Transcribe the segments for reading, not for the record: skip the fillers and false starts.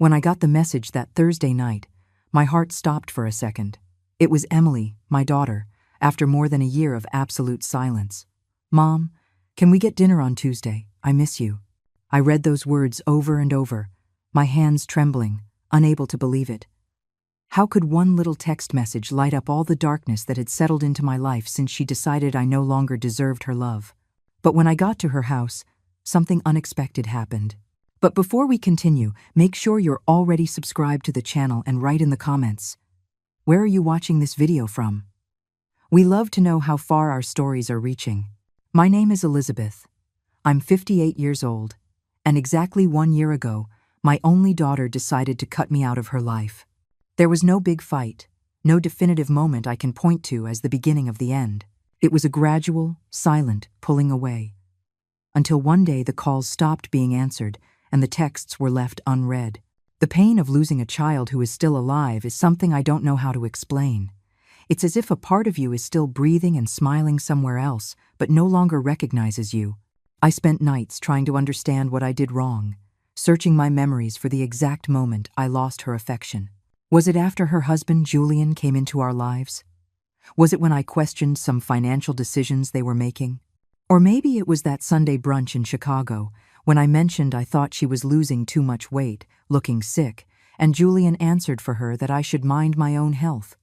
When I got the message that Thursday night, my heart stopped for a second. It was Emily, my daughter, after more than a year of absolute silence. "Mom, can we get dinner on Tuesday? I miss you." I read those words over and over, my hands trembling, unable to believe it. How could one little text message light up all the darkness that had settled into my life since she decided I no longer deserved her love? But when I got to her house, something unexpected happened. But before we continue, make sure you're already subscribed to the channel and write in the comments, where are you watching this video from? We love to know how far our stories are reaching. My name is Elizabeth. I'm 58 years old, and exactly 1 year ago, my only daughter decided to cut me out of her life. There was no big fight, no definitive moment I can point to as the beginning of the end. It was a gradual, silent pulling away. Until one day the calls stopped being answered and the texts were left unread. The pain of losing a child who is still alive is something I don't know how to explain. It's as if a part of you is still breathing and smiling somewhere else, but no longer recognizes you. I spent nights trying to understand what I did wrong, searching my memories for the exact moment I lost her affection. Was it after her husband, Julian, came into our lives? Was it when I questioned some financial decisions they were making? Or maybe it was that Sunday brunch in Chicago, when I mentioned I thought she was losing too much weight, looking sick, and Julian answered for her that I should mind my own health.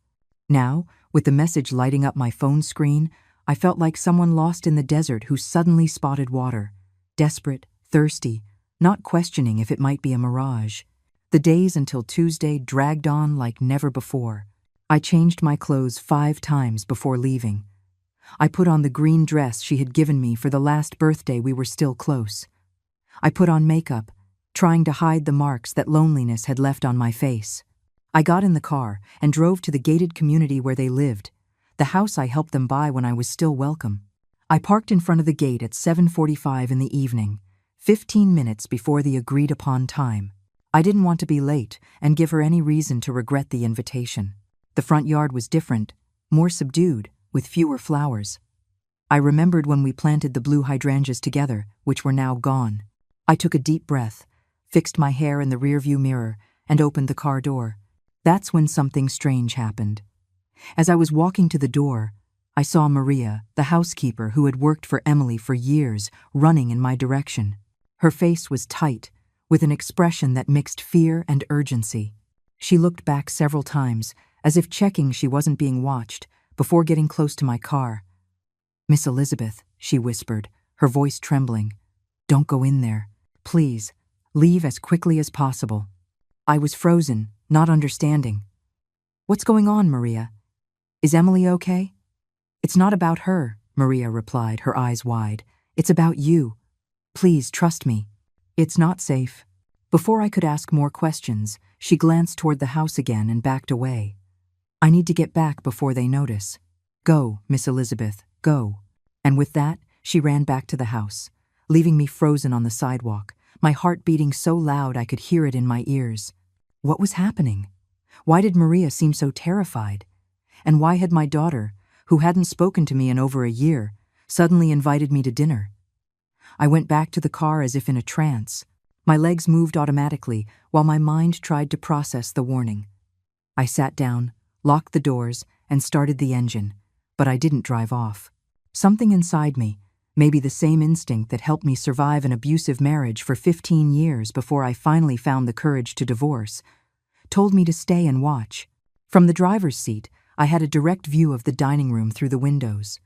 Now, with the message lighting up my phone screen, I felt like someone lost in the desert who suddenly spotted water, desperate, thirsty, not questioning if it might be a mirage. The days until Tuesday dragged on like never before. I changed my clothes 5 times before leaving. I put on the green dress she had given me for the last birthday we were still close. I put on makeup, trying to hide the marks that loneliness had left on my face. I got in the car and drove to the gated community where they lived, the house I helped them buy when I was still welcome. I parked in front of the gate at 7:45 in the evening, 15 minutes before the agreed-upon time. I didn't want to be late and give her any reason to regret the invitation. The front yard was different, more subdued, with fewer flowers. I remembered when we planted the blue hydrangeas together, which were now gone. I took a deep breath, fixed my hair in the rearview mirror, and opened the car door. That's when something strange happened. As I was walking to the door, I saw Maria, the housekeeper who had worked for Emily for years, running in my direction. Her face was tight, with an expression that mixed fear and urgency. She looked back several times, as if checking she wasn't being watched, before getting close to my car. "Miss Elizabeth," she whispered, her voice trembling, "don't go in there. Please, leave as quickly as possible." I was frozen, not understanding. "What's going on, Maria? Is Emily okay?" "It's not about her," Maria replied, her eyes wide. "It's about you. Please trust me. It's not safe." Before I could ask more questions, she glanced toward the house again and backed away. "I need to get back before they notice. Go, Miss Elizabeth, go." And with that, she ran back to the house, leaving me frozen on the sidewalk, my heart beating so loud I could hear it in my ears. What was happening? Why did Maria seem so terrified? And why had my daughter, who hadn't spoken to me in over a year, suddenly invited me to dinner? I went back to the car as if in a trance. My legs moved automatically while my mind tried to process the warning. I sat down, locked the doors, and started the engine, but I didn't drive off. Something inside me, maybe the same instinct that helped me survive an abusive marriage for 15 years before I finally found the courage to divorce, told me to stay and watch. From the driver's seat, I had a direct view of the dining room through the windows.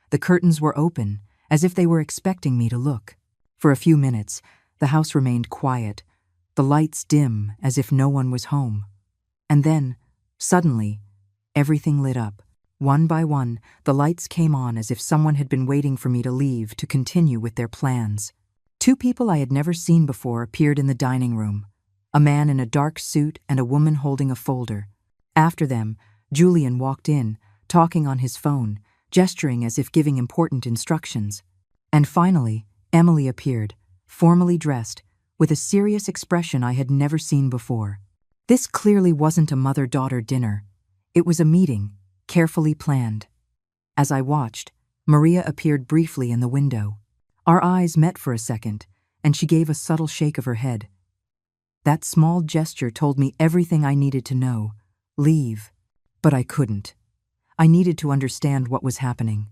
The curtains were open, as if they were expecting me to look. For a few minutes, the house remained quiet, the lights dim as if no one was home. And then, suddenly, everything lit up. One by one, the lights came on as if someone had been waiting for me to leave to continue with their plans. 2 people I had never seen before appeared in the dining room, a man in a dark suit and a woman holding a folder. After them, Julian walked in, talking on his phone, gesturing as if giving important instructions. And finally, Emily appeared, formally dressed, with a serious expression I had never seen before. This clearly wasn't a mother-daughter dinner. It was a meeting, carefully planned. As I watched, Maria appeared briefly in the window. Our eyes met for a second, and she gave a subtle shake of her head. That small gesture told me everything I needed to know. Leave. But I couldn't. I needed to understand what was happening.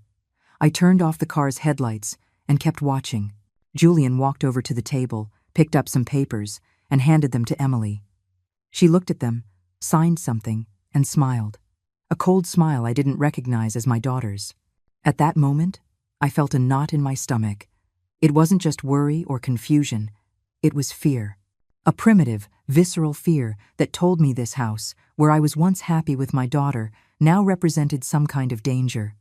I turned off the car's headlights and kept watching. Julian walked over to the table, picked up some papers, and handed them to Emily. She looked at them, signed something, and smiled. A cold smile I didn't recognize as my daughter's. At that moment, I felt a knot in my stomach. It wasn't just worry or confusion. It was fear. A primitive, visceral fear that told me this house, where I was once happy with my daughter, now represented some kind of danger.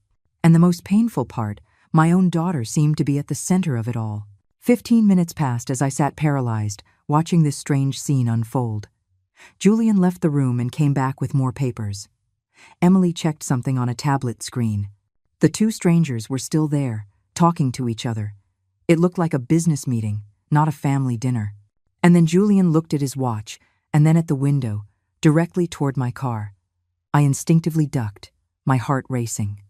And the most painful part, my own daughter seemed to be at the center of it all. 15 minutes passed as I sat paralyzed, watching this strange scene unfold. Julian left the room and came back with more papers. Emily checked something on a tablet screen. The two strangers were still there, talking to each other. It looked like a business meeting, not a family dinner. And then Julian looked at his watch, and then at the window, directly toward my car. I instinctively ducked, my heart racing.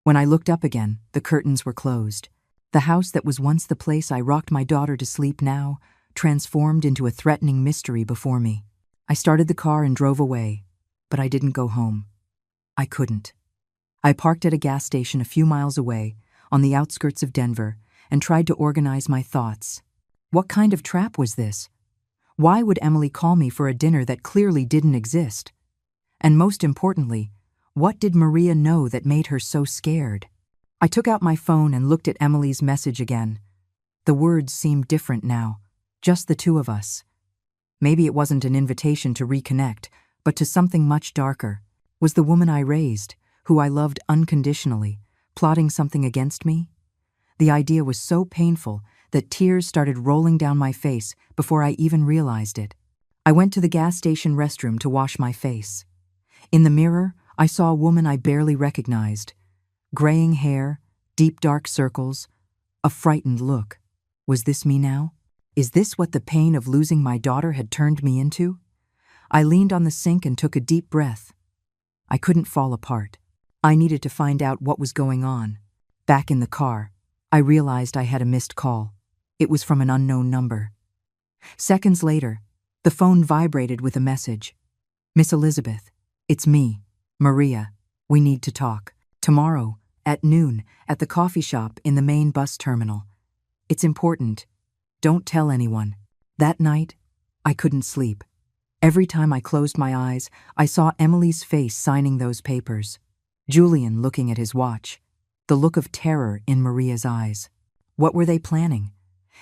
When I looked up again, the curtains were closed. The house that was once the place I rocked my daughter to sleep now transformed into a threatening mystery before me. I started the car and drove away, but I didn't go home. I couldn't. I parked at a gas station a few miles away, on the outskirts of Denver, and tried to organize my thoughts. What kind of trap was this? Why would Emily call me for a dinner that clearly didn't exist? And most importantly, what did Maria know that made her so scared? I took out my phone and looked at Emily's message again. The words seemed different now, just the two of us. Maybe it wasn't an invitation to reconnect, but to something much darker. Was the woman I raised, who I loved unconditionally, plotting something against me? The idea was so painful that tears started rolling down my face before I even realized it. I went to the gas station restroom to wash my face. In the mirror, I saw a woman I barely recognized. Graying hair, deep dark circles, a frightened look. Was this me now? Is this what the pain of losing my daughter had turned me into? I leaned on the sink and took a deep breath. I couldn't fall apart. I needed to find out what was going on. Back in the car, I realized I had a missed call. It was from an unknown number. Seconds later, the phone vibrated with a message. "Miss Elizabeth, it's me, Maria. We need to talk. Tomorrow, at noon, at the coffee shop in the main bus terminal. It's important. Don't tell anyone." That night, I couldn't sleep. Every time I closed my eyes, I saw Emily's face signing those papers. Julian looking at his watch. The look of terror in Maria's eyes. What were they planning?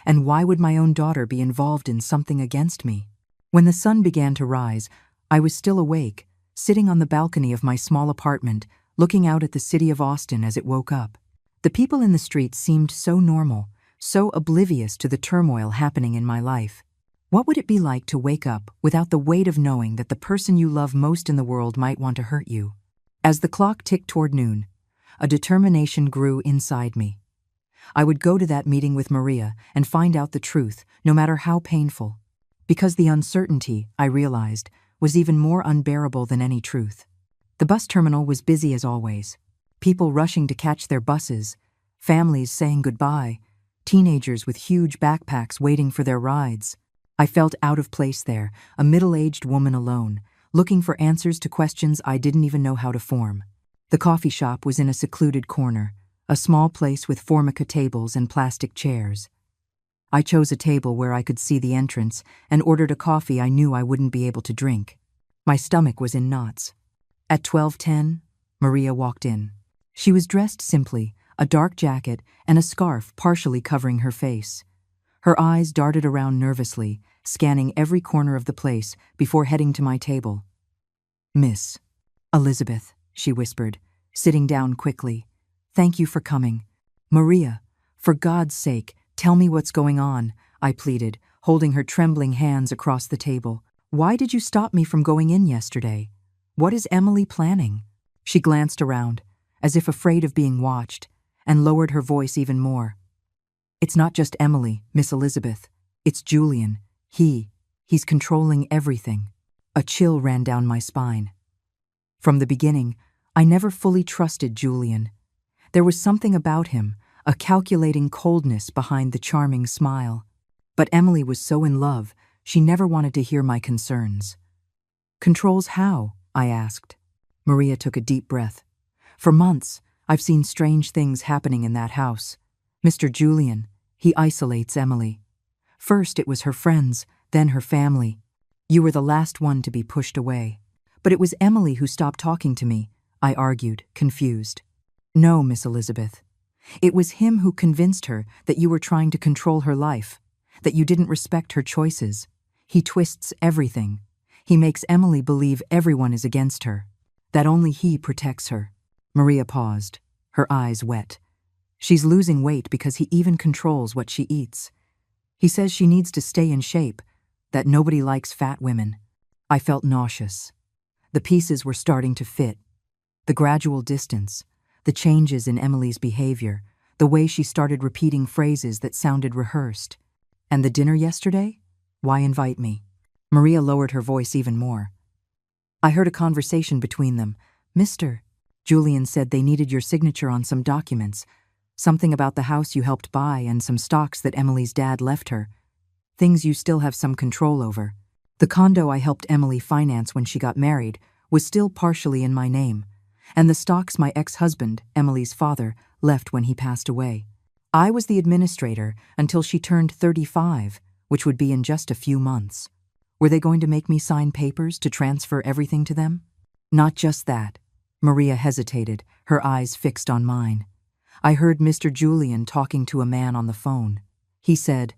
And why would my own daughter be involved in something against me? When the sun began to rise, I was still awake, sitting on the balcony of my small apartment, looking out at the city of Austin as it woke up. The people in the streets seemed so normal, so oblivious to the turmoil happening in my life. What would it be like to wake up without the weight of knowing that the person you love most in the world might want to hurt you? As the clock ticked toward noon, a determination grew inside me. I would go to that meeting with Maria and find out the truth, no matter how painful. Because the uncertainty, I realized, was even more unbearable than any truth. The bus terminal was busy as always. People rushing to catch their buses, families saying goodbye, teenagers with huge backpacks waiting for their rides. I felt out of place there, a middle-aged woman alone, looking for answers to questions I didn't even know how to form. The coffee shop was in a secluded corner, a small place with formica tables and plastic chairs. I chose a table where I could see the entrance and ordered a coffee I knew I wouldn't be able to drink. My stomach was in knots. At 12:10, Maria walked in. She was dressed simply, a dark jacket and a scarf partially covering her face. Her eyes darted around nervously, scanning every corner of the place before heading to my table. "Miss Elizabeth," she whispered, sitting down quickly. "Thank you for coming." "Maria, for God's sake, tell me what's going on," I pleaded, holding her trembling hands across the table. "Why did you stop me from going in yesterday? What is Emily planning?" She glanced around, as if afraid of being watched, and lowered her voice even more. "It's not just Emily, Miss Elizabeth. It's Julian. He's controlling everything." A chill ran down my spine. From the beginning, I never fully trusted Julian. There was something about him, a calculating coldness behind the charming smile. But Emily was so in love, She never wanted to hear my concerns. Controls how? I asked. Maria took a deep breath. For months, I've seen strange things happening in that house. Mr. Julian, he isolates Emily. First it was her friends, then her family. You were the last one to be pushed away. But it was Emily who stopped talking to me, I argued, confused. No, Miss Elizabeth. It was him who convinced her that you were trying to control her life, that you didn't respect her choices. He twists everything. He makes Emily believe everyone is against her, that only he protects her. Maria paused, her eyes wet. She's losing weight because he even controls what she eats. He says she needs to stay in shape, that nobody likes fat women. I felt nauseous. The pieces were starting to fit. The gradual distance, the changes in Emily's behavior, the way she started repeating phrases that sounded rehearsed. And the dinner yesterday? Why invite me? Maria lowered her voice even more. I heard a conversation between them. Mr. Julian said they needed your signature on some documents, something about the house you helped buy and some stocks that Emily's dad left her, things you still have some control over. The condo I helped Emily finance when she got married was still partially in my name, and the stocks my ex-husband, Emily's father, left when he passed away. I was the administrator until she turned 35, which would be in just a few months. Were they going to make me sign papers to transfer everything to them? Not just that. Maria hesitated, her eyes fixed on mine. I heard Mr. Julian talking to a man on the phone. He said,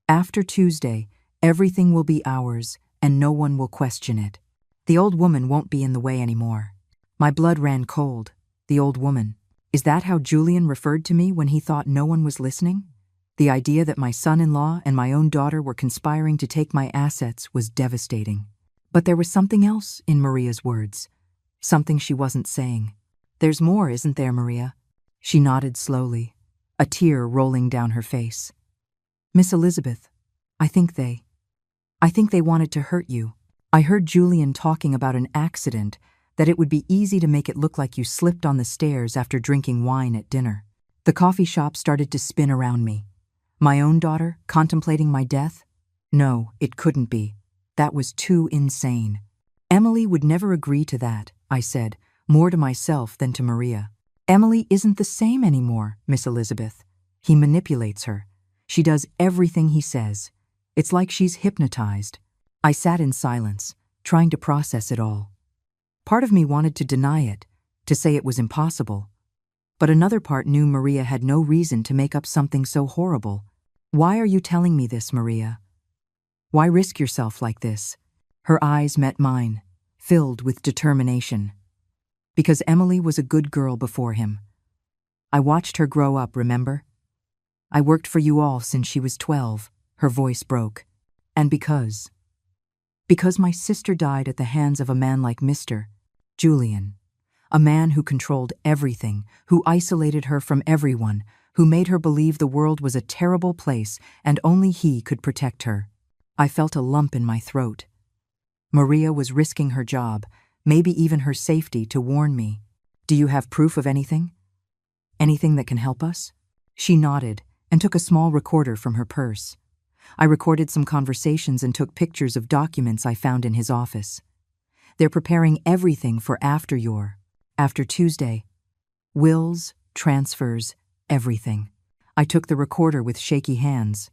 after Tuesday, everything will be ours and no one will question it. The old woman won't be in the way anymore. My blood ran cold. The old woman. Is that how Julian referred to me when he thought no one was listening? The idea that my son-in-law and my own daughter were conspiring to take my assets was devastating. But there was something else in Maria's words. Something she wasn't saying. There's more, isn't there, Maria? She nodded slowly, a tear rolling down her face. Miss Elizabeth, I think they wanted to hurt you. I heard Julian talking about an accident, that it would be easy to make it look like you slipped on the stairs after drinking wine at dinner. The coffee shop started to spin around me. My own daughter, contemplating my death? No, it couldn't be. That was too insane. Emily would never agree to that, I said, more to myself than to Maria. Emily isn't the same anymore, Miss Elizabeth. He manipulates her. She does everything he says. It's like she's hypnotized. I sat in silence, trying to process it all. Part of me wanted to deny it, to say it was impossible. But another part knew Maria had no reason to make up something so horrible. Why are you telling me this, Maria? Why risk yourself like this? Her eyes met mine, filled with determination. Because Emily was a good girl before him. I watched her grow up, remember? I worked for you all since she was 12, her voice broke. And because my sister died at the hands of a man like Mr. Julian. A man who controlled everything, who isolated her from everyone, who made her believe the world was a terrible place and only he could protect her. I felt a lump in my throat. Maria was risking her job, maybe even her safety, to warn me. Do you have proof of anything? Anything that can help us? She nodded and took a small recorder from her purse. I recorded some conversations and took pictures of documents I found in his office. They're preparing everything for after Tuesday. Wills, transfers, everything. I took the recorder with shaky hands.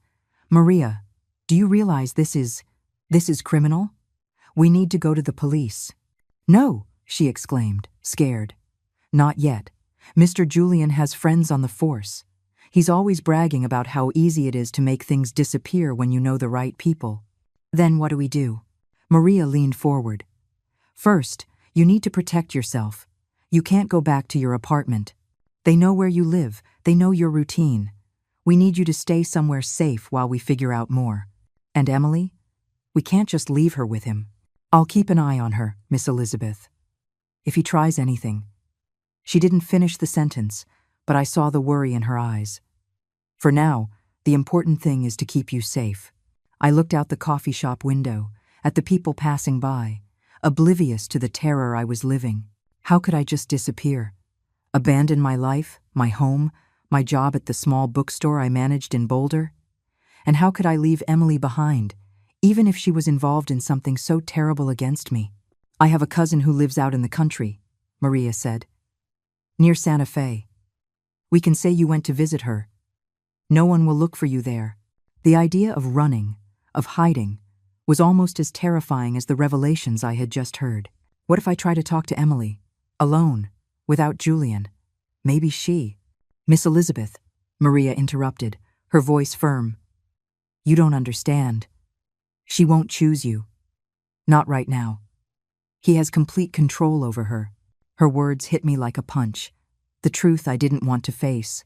Maria, do you realize this is criminal? We need to go to the police. No, she exclaimed, scared. Not yet. Mr. Julian has friends on the force. He's always bragging about how easy it is to make things disappear when you know the right people. Then what do we do? Maria leaned forward. First, you need to protect yourself. You can't go back to your apartment. They know where you live. They know your routine. We need you to stay somewhere safe while we figure out more. And Emily? We can't just leave her with him. I'll keep an eye on her, Miss Elizabeth. If he tries anything. She didn't finish the sentence, but I saw the worry in her eyes. For now, the important thing is to keep you safe. I looked out the coffee shop window, at the people passing by, oblivious to the terror I was living. How could I just disappear? Abandon my life, my home, my job at the small bookstore I managed in Boulder? And how could I leave Emily behind, even if she was involved in something so terrible against me. I have a cousin who lives out in the country, Maria said. Near Santa Fe. We can say you went to visit her. No one will look for you there. The idea of running, of hiding, was almost as terrifying as the revelations I had just heard. What if I try to talk to Emily? Alone, without Julian? Maybe she… Miss Elizabeth, Maria interrupted, her voice firm. You don't understand. She won't choose you. Not right now. He has complete control over her. Her words hit me like a punch. The truth I didn't want to face.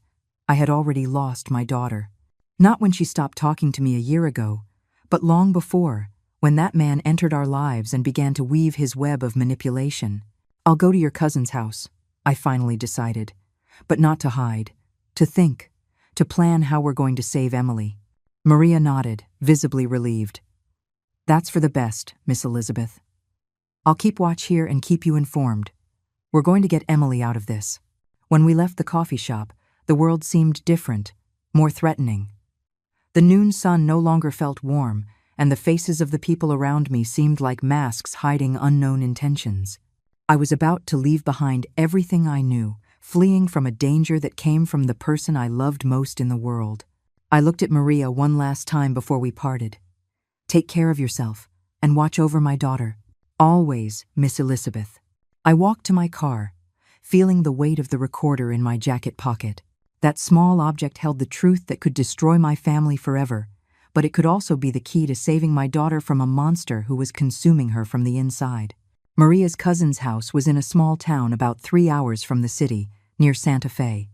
I had already lost my daughter. Not when she stopped talking to me a year ago, but long before, when that man entered our lives and began to weave his web of manipulation. I'll go to your cousin's house, I finally decided. But not to hide, to think, to plan how we're going to save Emily. Maria nodded, visibly relieved. That's for the best, Miss Elizabeth. I'll keep watch here and keep you informed. We're going to get Emily out of this. When we left the coffee shop, the world seemed different, more threatening. The noon sun no longer felt warm, and the faces of the people around me seemed like masks hiding unknown intentions. I was about to leave behind everything I knew, fleeing from a danger that came from the person I loved most in the world. I looked at Maria one last time before we parted. Take care of yourself, and watch over my daughter. Always, Miss Elizabeth. I walked to my car, feeling the weight of the recorder in my jacket pocket. That small object held the truth that could destroy my family forever, but it could also be the key to saving my daughter from a monster who was consuming her from the inside. Maria's cousin's house was in a small town about 3 hours from the city, near Santa Fe.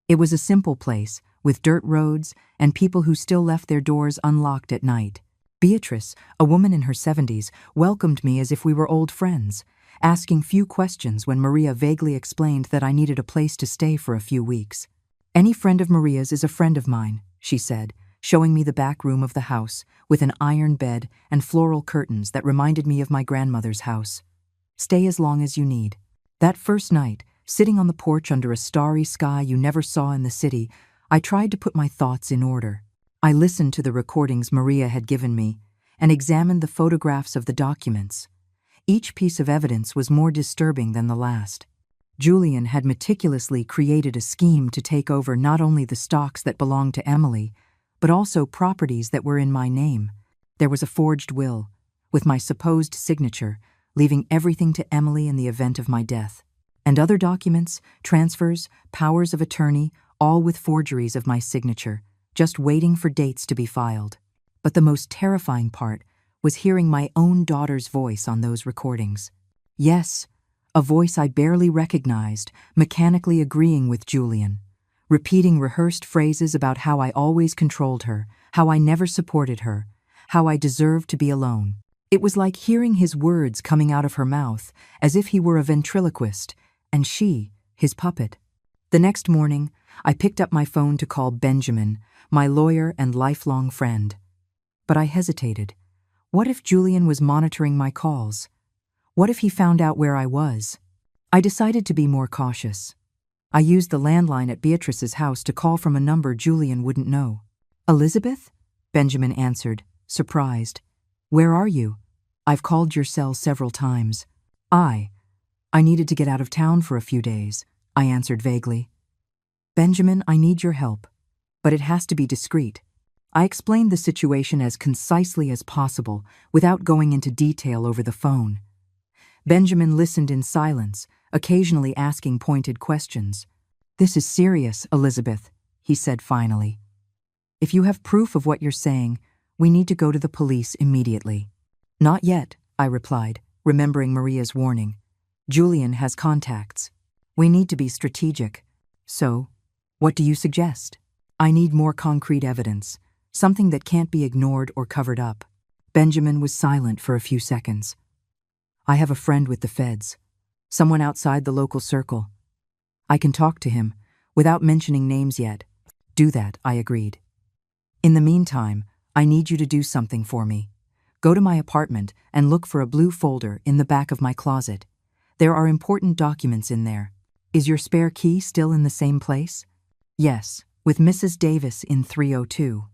It was a simple place, with dirt roads and people who still left their doors unlocked at night. Beatrice, a woman in her 70s, welcomed me as if we were old friends, asking few questions when Maria vaguely explained that I needed a place to stay for a few weeks. Any friend of Maria's is a friend of mine, she said, showing me the back room of the house, with an iron bed and floral curtains that reminded me of my grandmother's house. Stay as long as you need. That first night, sitting on the porch under a starry sky you never saw in the city, I tried to put my thoughts in order. I listened to the recordings Maria had given me and examined the photographs of the documents. Each piece of evidence was more disturbing than the last. Julian had meticulously created a scheme to take over not only the stocks that belonged to Emily, but also properties that were in my name. There was a forged will, with my supposed signature, leaving everything to Emily in the event of my death. And other documents, transfers, powers of attorney, all with forgeries of my signature, just waiting for dates to be filed. But the most terrifying part was hearing my own daughter's voice on those recordings. Yes, a voice I barely recognized, mechanically agreeing with Julian, repeating rehearsed phrases about how I always controlled her, how I never supported her, how I deserved to be alone. It was like hearing his words coming out of her mouth, as if he were a ventriloquist, and she, his puppet. The next morning, I picked up my phone to call Benjamin, my lawyer and lifelong friend. But I hesitated. What if Julian was monitoring my calls? What if he found out where I was? I decided to be more cautious. I used the landline at Beatrice's house to call from a number Julian wouldn't know. Elizabeth? Benjamin answered, surprised. Where are you? I've called your cell several times. I needed to get out of town for a few days, I answered vaguely. Benjamin, I need your help, but it has to be discreet. I explained the situation as concisely as possible, without going into detail over the phone. Benjamin listened in silence, occasionally asking pointed questions. This is serious, Elizabeth, he said finally. If you have proof of what you're saying, we need to go to the police immediately. Not yet, I replied, remembering Maria's warning. Julian has contacts. We need to be strategic. So, what do you suggest? I need more concrete evidence, something that can't be ignored or covered up. Benjamin was silent for a few seconds. I have a friend with the feds, someone outside the local circle. I can talk to him, without mentioning names yet. Do that, I agreed. In the meantime, I need you to do something for me. Go to my apartment and look for a blue folder in the back of my closet. There are important documents in there. Is your spare key still in the same place? Yes, with Mrs. Davis in 302.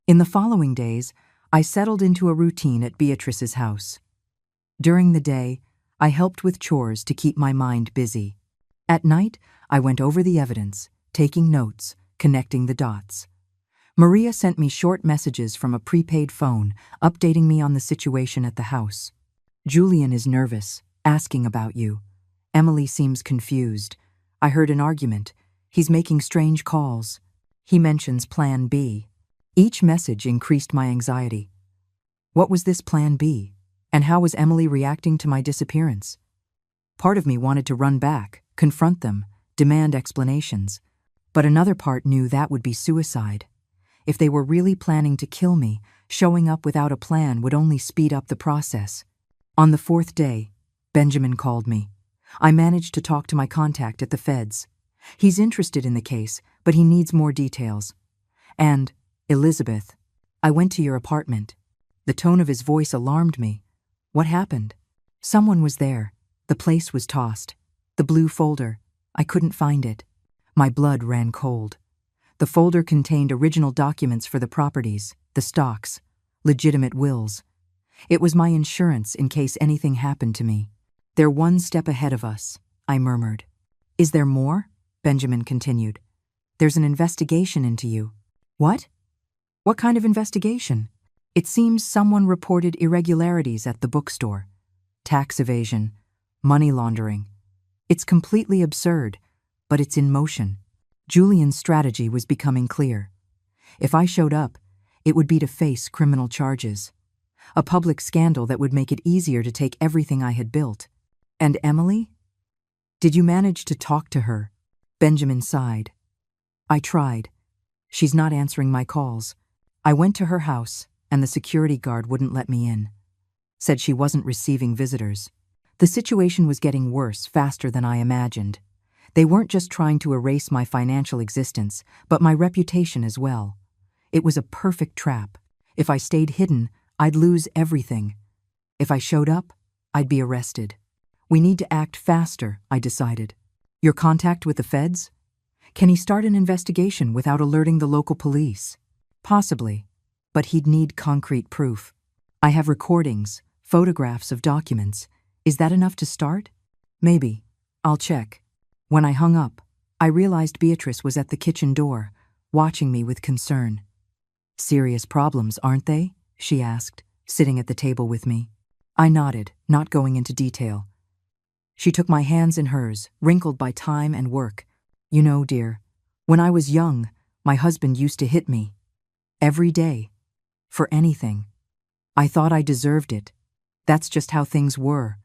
In the following days, I settled into a routine at Beatrice's house. During the day, I helped with chores to keep my mind busy. At night, I went over the evidence, taking notes, connecting the dots. Maria sent me short messages from a prepaid phone, updating me on the situation at the house. Julian is nervous, asking about you. Emily seems confused. I heard an argument. He's making strange calls. He mentions Plan B. Each message increased my anxiety. What was this Plan B? And how was Emily reacting to my disappearance? Part of me wanted to run back, confront them, demand explanations. But another part knew that would be suicide. If they were really planning to kill me, showing up without a plan would only speed up the process. On the fourth day, Benjamin called me. I managed to talk to my contact at the feds. He's interested in the case, but he needs more details. And, Elizabeth, I went to your apartment. The tone of his voice alarmed me. What happened? Someone was there. The place was tossed. The blue folder. I couldn't find it. My blood ran cold. The folder contained original documents for the properties, the stocks, legitimate wills. It was my insurance in case anything happened to me. They're one step ahead of us, I murmured. Is there more? Benjamin continued. There's an investigation into you. What? What kind of investigation? It seems someone reported irregularities at the bookstore. Tax evasion, money laundering. It's completely absurd, but it's in motion. Julian's strategy was becoming clear. If I showed up, it would be to face criminal charges. A public scandal that would make it easier to take everything I had built. And Emily? Did you manage to talk to her? Benjamin sighed. I tried. She's not answering my calls. I went to her house, and the security guard wouldn't let me in. Said she wasn't receiving visitors. The situation was getting worse faster than I imagined. They weren't just trying to erase my financial existence, but my reputation as well. It was a perfect trap. If I stayed hidden, I'd lose everything. If I showed up, I'd be arrested. We need to act faster, I decided. Your contact with the feds? Can he start an investigation without alerting the local police? Possibly, but he'd need concrete proof. I have recordings, photographs of documents. Is that enough to start? Maybe. I'll check. When I hung up, I realized Beatrice was at the kitchen door, watching me with concern. Serious problems, aren't they? She asked, sitting at the table with me. I nodded, not going into detail. She took my hands in hers, wrinkled by time and work. You know, dear, when I was young, my husband used to hit me. Every day. For anything. I thought I deserved it. That's just how things were.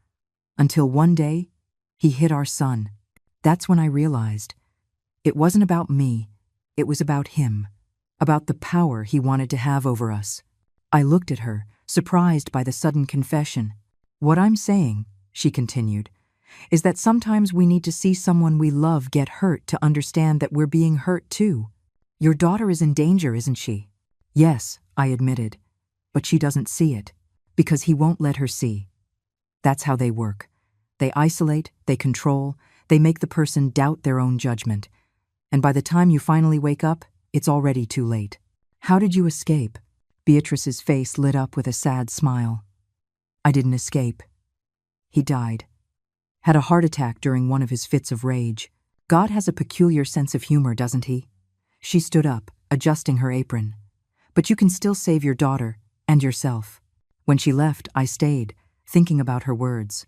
Until one day, he hit our son. That's when I realized. It wasn't about me. It was about him. About the power he wanted to have over us. I looked at her, surprised by the sudden confession. What I'm saying, she continued, is that sometimes we need to see someone we love get hurt to understand that we're being hurt too. Your daughter is in danger, isn't she? Yes, I admitted. But she doesn't see it, because he won't let her see. That's how they work. They isolate, they control, they make the person doubt their own judgment. And by the time you finally wake up, it's already too late. How did you escape? Beatrice's face lit up with a sad smile. I didn't escape. He died. Had a heart attack during one of his fits of rage. God has a peculiar sense of humor, doesn't he? She stood up, adjusting her apron. But you can still save your daughter and yourself. When she left, I stayed, thinking about her words.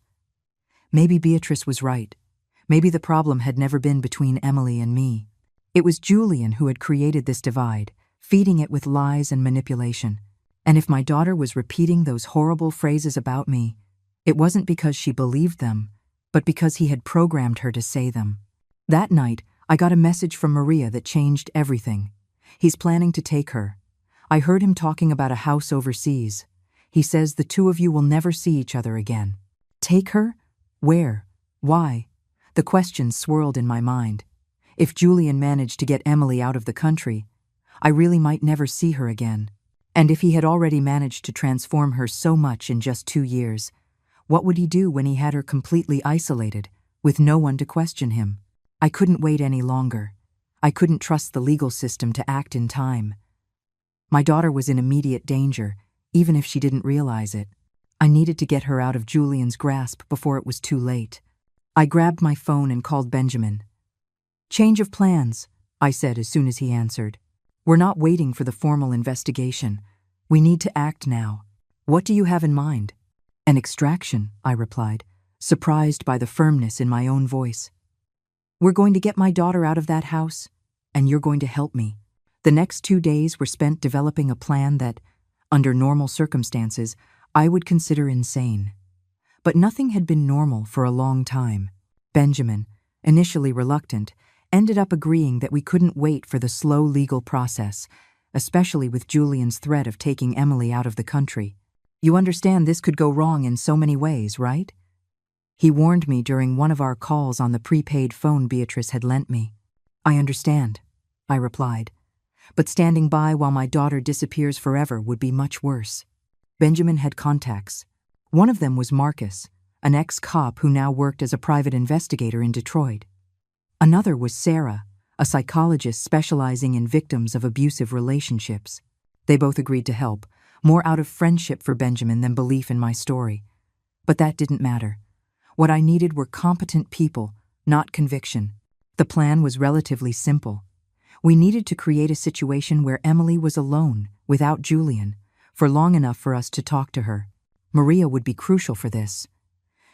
Maybe Beatrice was right. Maybe the problem had never been between Emily and me. It was Julian who had created this divide, feeding it with lies and manipulation. And if my daughter was repeating those horrible phrases about me, it wasn't because she believed them, but because he had programmed her to say them. That night, I got a message from Maria that changed everything. He's planning to take her. I heard him talking about a house overseas. He says the two of you will never see each other again. Take her? Where? Why? The questions swirled in my mind. If Julian managed to get Emily out of the country, I really might never see her again. And if he had already managed to transform her so much in just 2 years, what would he do when he had her completely isolated, with no one to question him? I couldn't wait any longer. I couldn't trust the legal system to act in time. My daughter was in immediate danger, even if she didn't realize it. I needed to get her out of Julian's grasp before it was too late. I grabbed my phone and called Benjamin. "Change of plans," I said as soon as he answered. "We're not waiting for the formal investigation. We need to act now. What do you have in mind?" "An extraction," I replied, surprised by the firmness in my own voice. "We're going to get my daughter out of that house, and you're going to help me." The next 2 days were spent developing a plan that, under normal circumstances, I would consider insane. But nothing had been normal for a long time. Benjamin, initially reluctant, ended up agreeing that we couldn't wait for the slow legal process, especially with Julian's threat of taking Emily out of the country. "You understand this could go wrong in so many ways, right?" He warned me during one of our calls on the prepaid phone Beatrice had lent me. "I understand," I replied. "But standing by while my daughter disappears forever would be much worse." Benjamin had contacts. One of them was Marcus, an ex-cop who now worked as a private investigator in Detroit. Another was Sarah, a psychologist specializing in victims of abusive relationships. They both agreed to help, more out of friendship for Benjamin than belief in my story. But that didn't matter. What I needed were competent people, not conviction. The plan was relatively simple. We needed to create a situation where Emily was alone, without Julian, for long enough for us to talk to her. Maria would be crucial for this.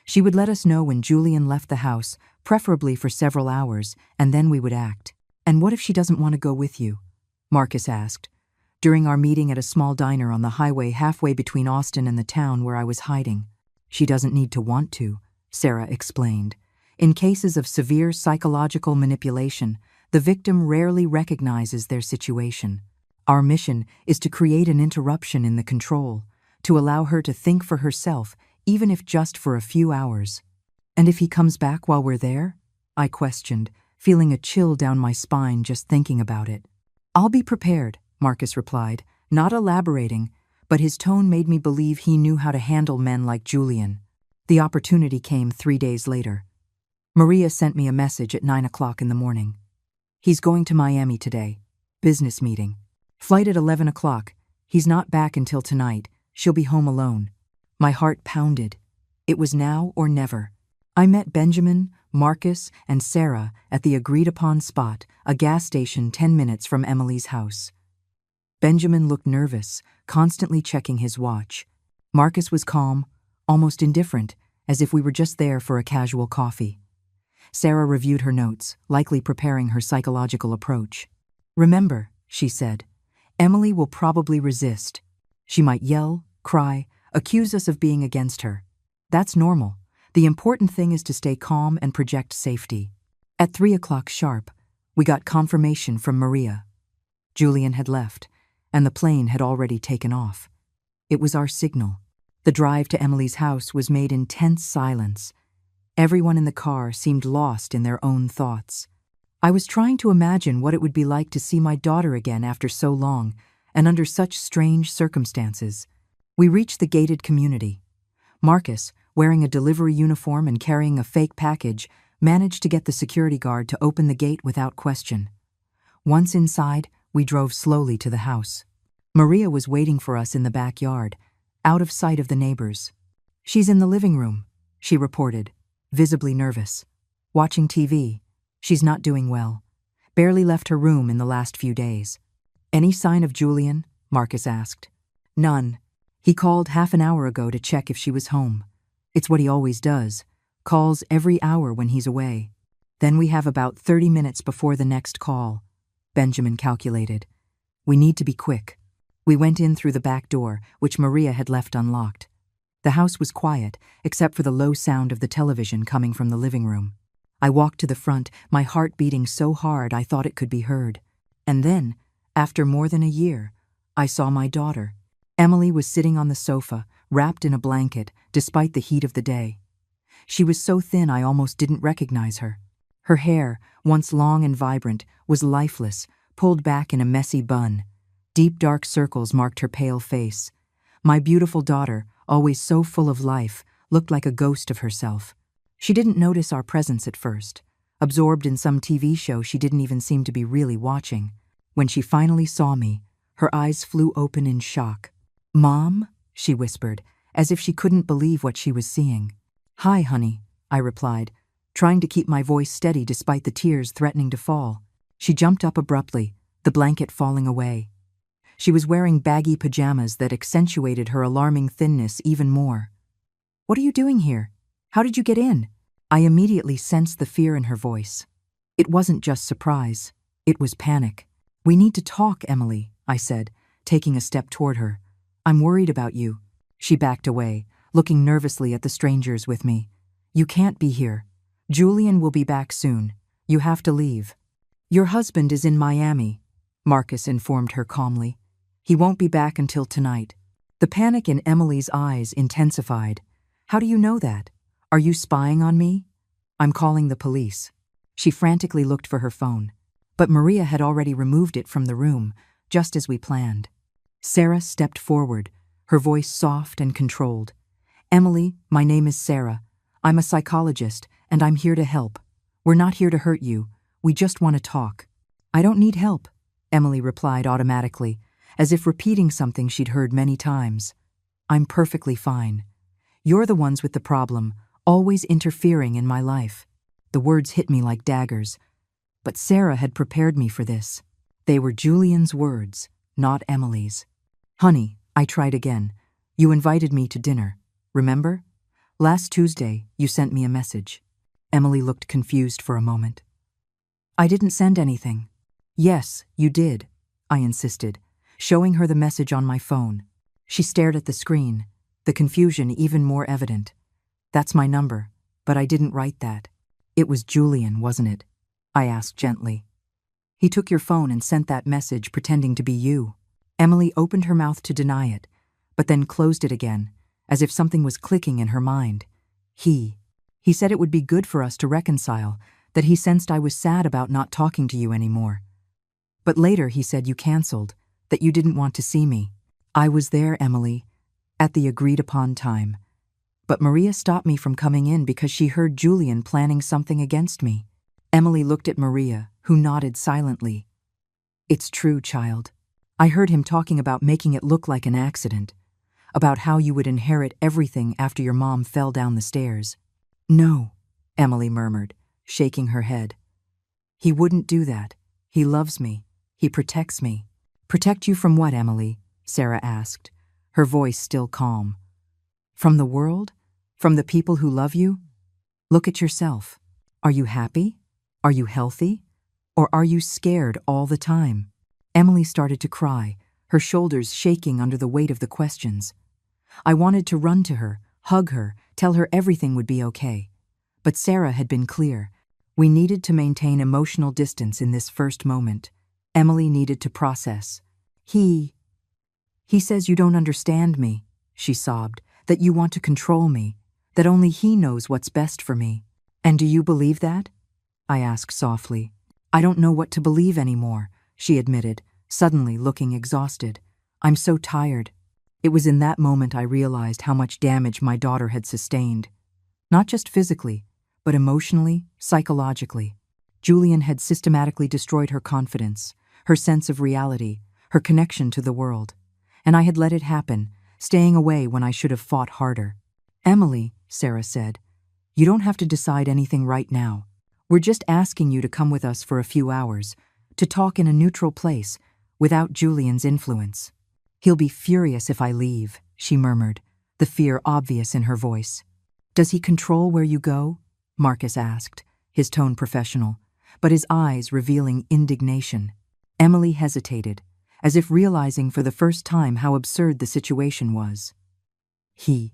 She would let us know when Julian left the house, preferably for several hours, and then we would act. "And what if she doesn't want to go with you?" Marcus asked, during our meeting at a small diner on the highway halfway between Austin and the town where I was hiding. "She doesn't need to want to," Sarah explained. "In cases of severe psychological manipulation, the victim rarely recognizes their situation. Our mission is to create an interruption in the control, to allow her to think for herself, even if just for a few hours." "And if he comes back while we're there?" I questioned, feeling a chill down my spine just thinking about it. "I'll be prepared," Marcus replied, not elaborating, but his tone made me believe he knew how to handle men like Julian. The opportunity came 3 days later. Maria sent me a message at 9 o'clock in the morning. "He's going to Miami today. Business meeting. Flight at 11 o'clock. He's not back until tonight. She'll be home alone." My heart pounded. It was now or never. I met Benjamin, Marcus, and Sarah at the agreed-upon spot, a gas station 10 minutes from Emily's house. Benjamin looked nervous, constantly checking his watch. Marcus was calm, almost indifferent, as if we were just there for a casual coffee. Sarah reviewed her notes, likely preparing her psychological approach. "Remember," she said, "Emily will probably resist. She might yell, cry, accuse us of being against her. That's normal. The important thing is to stay calm and project safety." At 3 o'clock sharp, we got confirmation from Maria. Julian had left, and the plane had already taken off. It was our signal. The drive to Emily's house was made in tense silence. Everyone in the car seemed lost in their own thoughts. I was trying to imagine what it would be like to see my daughter again after so long, and under such strange circumstances. We reached the gated community. Marcus, wearing a delivery uniform and carrying a fake package, managed to get the security guard to open the gate without question. Once inside, we drove slowly to the house. Maria was waiting for us in the backyard, out of sight of the neighbors. "She's in the living room," she reported, visibly nervous. "Watching TV. She's not doing well. Barely left her room in the last few days." "Any sign of Julian?" Marcus asked. "None. He called half an hour ago to check if she was home. It's what he always does. Calls every hour when he's away. Then we have about 30 minutes before the next call," Benjamin calculated. "We need to be quick." We went in through the back door, which Maria had left unlocked. The house was quiet, except for the low sound of the television coming from the living room. I walked to the front, my heart beating so hard I thought it could be heard. And then, after more than a year, I saw my daughter. Emily was sitting on the sofa, wrapped in a blanket, despite the heat of the day. She was so thin I almost didn't recognize her. Her hair, once long and vibrant, was lifeless, pulled back in a messy bun. Deep dark circles marked her pale face. My beautiful daughter, always so full of life, looked like a ghost of herself. She didn't notice our presence at first. Absorbed in some TV show she didn't even seem to be really watching. When she finally saw me, her eyes flew open in shock. Mom? She whispered, as if she couldn't believe what she was seeing. Hi, honey, I replied, trying to keep my voice steady despite the tears threatening to fall. She jumped up abruptly, the blanket falling away. She was wearing baggy pajamas that accentuated her alarming thinness even more. What are you doing here? How did you get in? I immediately sensed the fear in her voice. It wasn't just surprise. It was panic. We need to talk, Emily, I said, taking a step toward her. I'm worried about you. She backed away, looking nervously at the strangers with me. You can't be here. Julian will be back soon. You have to leave. Your husband is in Miami, Marcus informed her calmly. He won't be back until tonight. The panic in Emily's eyes intensified. How do you know that? Are you spying on me? I'm calling the police. She frantically looked for her phone, but Maria had already removed it from the room, just as we planned. Sarah stepped forward, her voice soft and controlled. Emily, my name is Sarah. I'm a psychologist, and I'm here to help. We're not here to hurt you. We just want to talk. I don't need help, Emily replied automatically, as if repeating something she'd heard many times. I'm perfectly fine. You're the ones with the problem, always interfering in my life. The words hit me like daggers. But Sarah had prepared me for this. They were Julian's words, not Emily's. Honey, I tried again. You invited me to dinner, remember? Last Tuesday, you sent me a message. Emily looked confused for a moment. I didn't send anything. Yes, you did, I insisted, showing her the message on my phone. She stared at the screen, the confusion even more evident. That's my number, but I didn't write that. It was Julian, wasn't it? I asked gently. He took your phone and sent that message pretending to be you. Emily opened her mouth to deny it, but then closed it again, as if something was clicking in her mind. He said it would be good for us to reconcile, that he sensed I was sad about not talking to you anymore. But later he said you canceled, that you didn't want to see me. I was there, Emily, at the agreed-upon time. But Maria stopped me from coming in because she heard Julian planning something against me. Emily looked at Maria, who nodded silently. It's true, child. I heard him talking about making it look like an accident, about how you would inherit everything after your mom fell down the stairs. No, Emily murmured, shaking her head. He wouldn't do that. He loves me. He protects me. Protect you from what, Emily? Sarah asked, her voice still calm. From the world? From the people who love you? Look at yourself. Are you happy? Are you healthy? Or are you scared all the time? Emily started to cry, her shoulders shaking under the weight of the questions. I wanted to run to her, hug her, tell her everything would be okay. But Sarah had been clear. We needed to maintain emotional distance in this first moment. Emily needed to process. He says you don't understand me, she sobbed, that you want to control me, that only he knows what's best for me. And do you believe that? I asked softly. I don't know what to believe anymore, she admitted, suddenly looking exhausted. I'm so tired. It was in that moment I realized how much damage my daughter had sustained. Not just physically, but emotionally, psychologically. Julian had systematically destroyed her confidence, her sense of reality, her connection to the world. And I had let it happen, staying away when I should have fought harder. Emily, Sarah said, you don't have to decide anything right now. We're just asking you to come with us for a few hours, to talk in a neutral place, without Julian's influence. He'll be furious if I leave, she murmured, the fear obvious in her voice. Does he control where you go? Marcus asked, his tone professional, but his eyes revealing indignation. Emily hesitated, as if realizing for the first time how absurd the situation was. He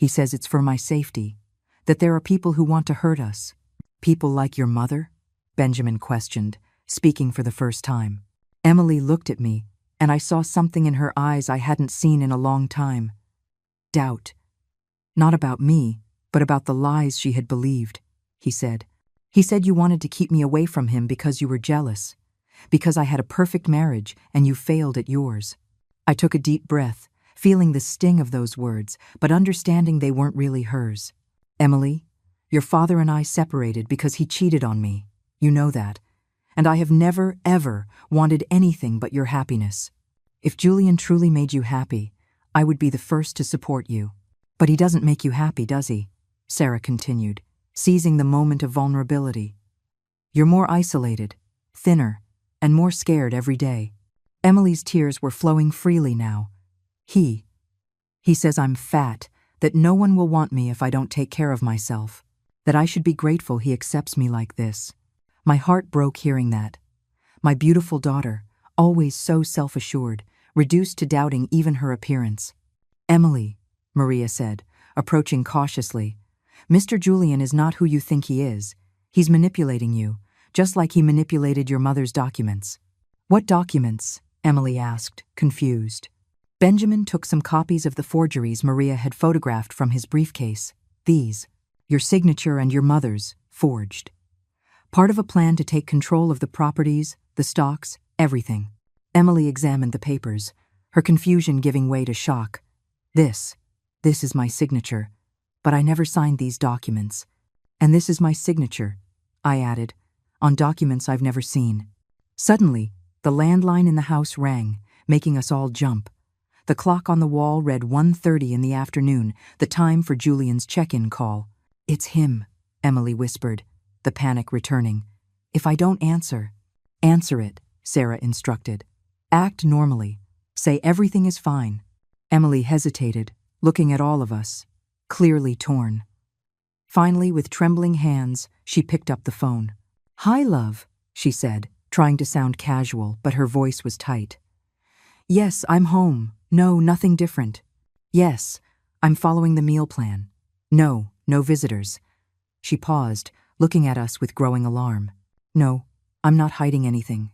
says it's for my safety, that there are people who want to hurt us. People like your mother? Benjamin questioned, speaking for the first time. Emily looked at me, and I saw something in her eyes I hadn't seen in a long time. Doubt. Not about me, but about the lies she had believed, he said. He said you wanted to keep me away from him because you were jealous, because I had a perfect marriage and you failed at yours. I took a deep breath, feeling the sting of those words, but understanding they weren't really hers. Emily, your father and I separated because he cheated on me. You know that. And I have never, ever wanted anything but your happiness. If Julian truly made you happy, I would be the first to support you. But he doesn't make you happy, does he? Sarah continued, seizing the moment of vulnerability. You're more isolated, thinner, and more scared every day. Emily's tears were flowing freely now. He says I'm fat, that no one will want me if I don't take care of myself, that I should be grateful he accepts me like this. My heart broke hearing that. My beautiful daughter, always so self-assured, reduced to doubting even her appearance. Emily, Maria said, approaching cautiously, Mr. Julian is not who you think he is. He's manipulating you, just like he manipulated your mother's documents. What documents? Emily asked, confused. Benjamin took some copies of the forgeries Maria had photographed from his briefcase. These, your signature and your mother's, forged. Part of a plan to take control of the properties, the stocks, everything. Emily examined the papers, her confusion giving way to shock. This is my signature, but I never signed these documents. And this is my signature, I added, on documents I've never seen. Suddenly, the landline in the house rang, making us all jump. The clock on the wall read 1:30 in the afternoon, the time for Julian's check-in call. It's him, Emily whispered, the panic returning. If I don't answer it, Sarah instructed. Act normally. Say everything is fine. Emily hesitated, looking at all of us, clearly torn. Finally, with trembling hands, she picked up the phone. Hi, love, she said, trying to sound casual, but her voice was tight. Yes, I'm home. No, nothing different. Yes, I'm following the meal plan. No visitors. She paused, looking at us with growing alarm. No, I'm not hiding anything.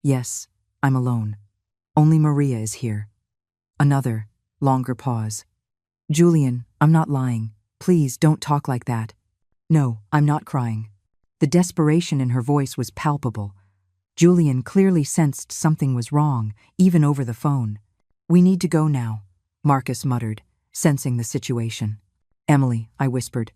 Yes, I'm alone. Only Maria is here. Another, longer pause. Julian, I'm not lying. Please don't talk like that. No, I'm not crying. The desperation in her voice was palpable. Julian clearly sensed something was wrong, even over the phone. We need to go now, Marcus muttered, sensing the situation. Emily, I whispered.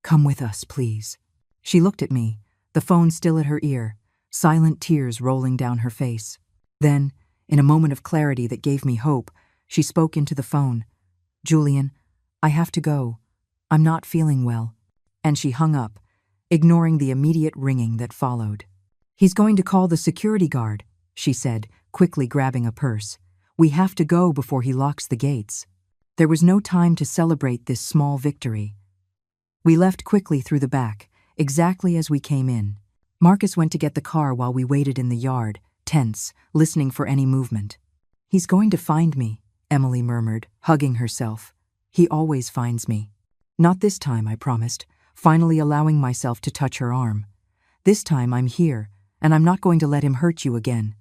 Come with us, please. She looked at me, the phone still at her ear, silent tears rolling down her face. Then, in a moment of clarity that gave me hope, she spoke into the phone. Julian, I have to go. I'm not feeling well. And she hung up, ignoring the immediate ringing that followed. He's going to call the security guard, she said, quickly grabbing a purse. We have to go before he locks the gates. There was no time to celebrate this small victory. We left quickly through the back, exactly as we came in. Marcus went to get the car while we waited in the yard, tense, listening for any movement. He's going to find me, Emily murmured, hugging herself. He always finds me. Not this time, I promised, finally allowing myself to touch her arm. This time I'm here, and I'm not going to let him hurt you again.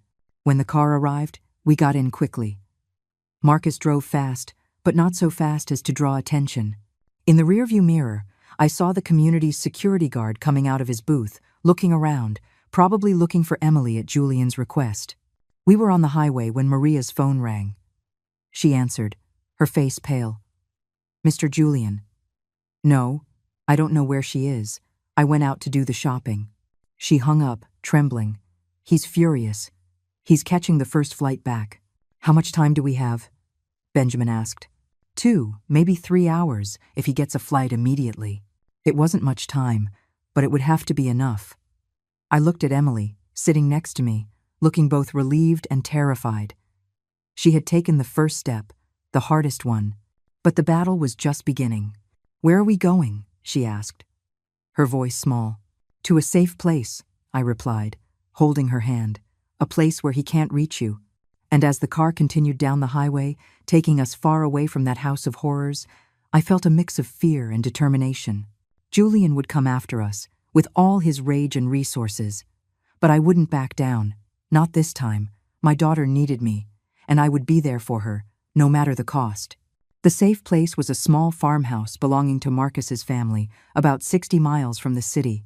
When the car arrived, we got in quickly. Marcus drove fast, but not so fast as to draw attention. In the rearview mirror, I saw the community's security guard coming out of his booth, looking around, probably looking for Emily at Julian's request. We were on the highway when Maria's phone rang. She answered, her face pale. Mr. Julian. No, I don't know where she is. I went out to do the shopping. She hung up, trembling. He's furious. He's catching the first flight back. How much time do we have? Benjamin asked. 2, maybe 3 hours, if he gets a flight immediately. It wasn't much time, but it would have to be enough. I looked at Emily, sitting next to me, looking both relieved and terrified. She had taken the first step, the hardest one, but the battle was just beginning. Where are we going? She asked, her voice small. To a safe place, I replied, holding her hand, a place where he can't reach you. And as the car continued down the highway, taking us far away from that house of horrors, I felt a mix of fear and determination. Julian would come after us, with all his rage and resources. But I wouldn't back down. Not this time. My daughter needed me, and I would be there for her, no matter the cost. The safe place was a small farmhouse belonging to Marcus's family, about 60 miles from the city.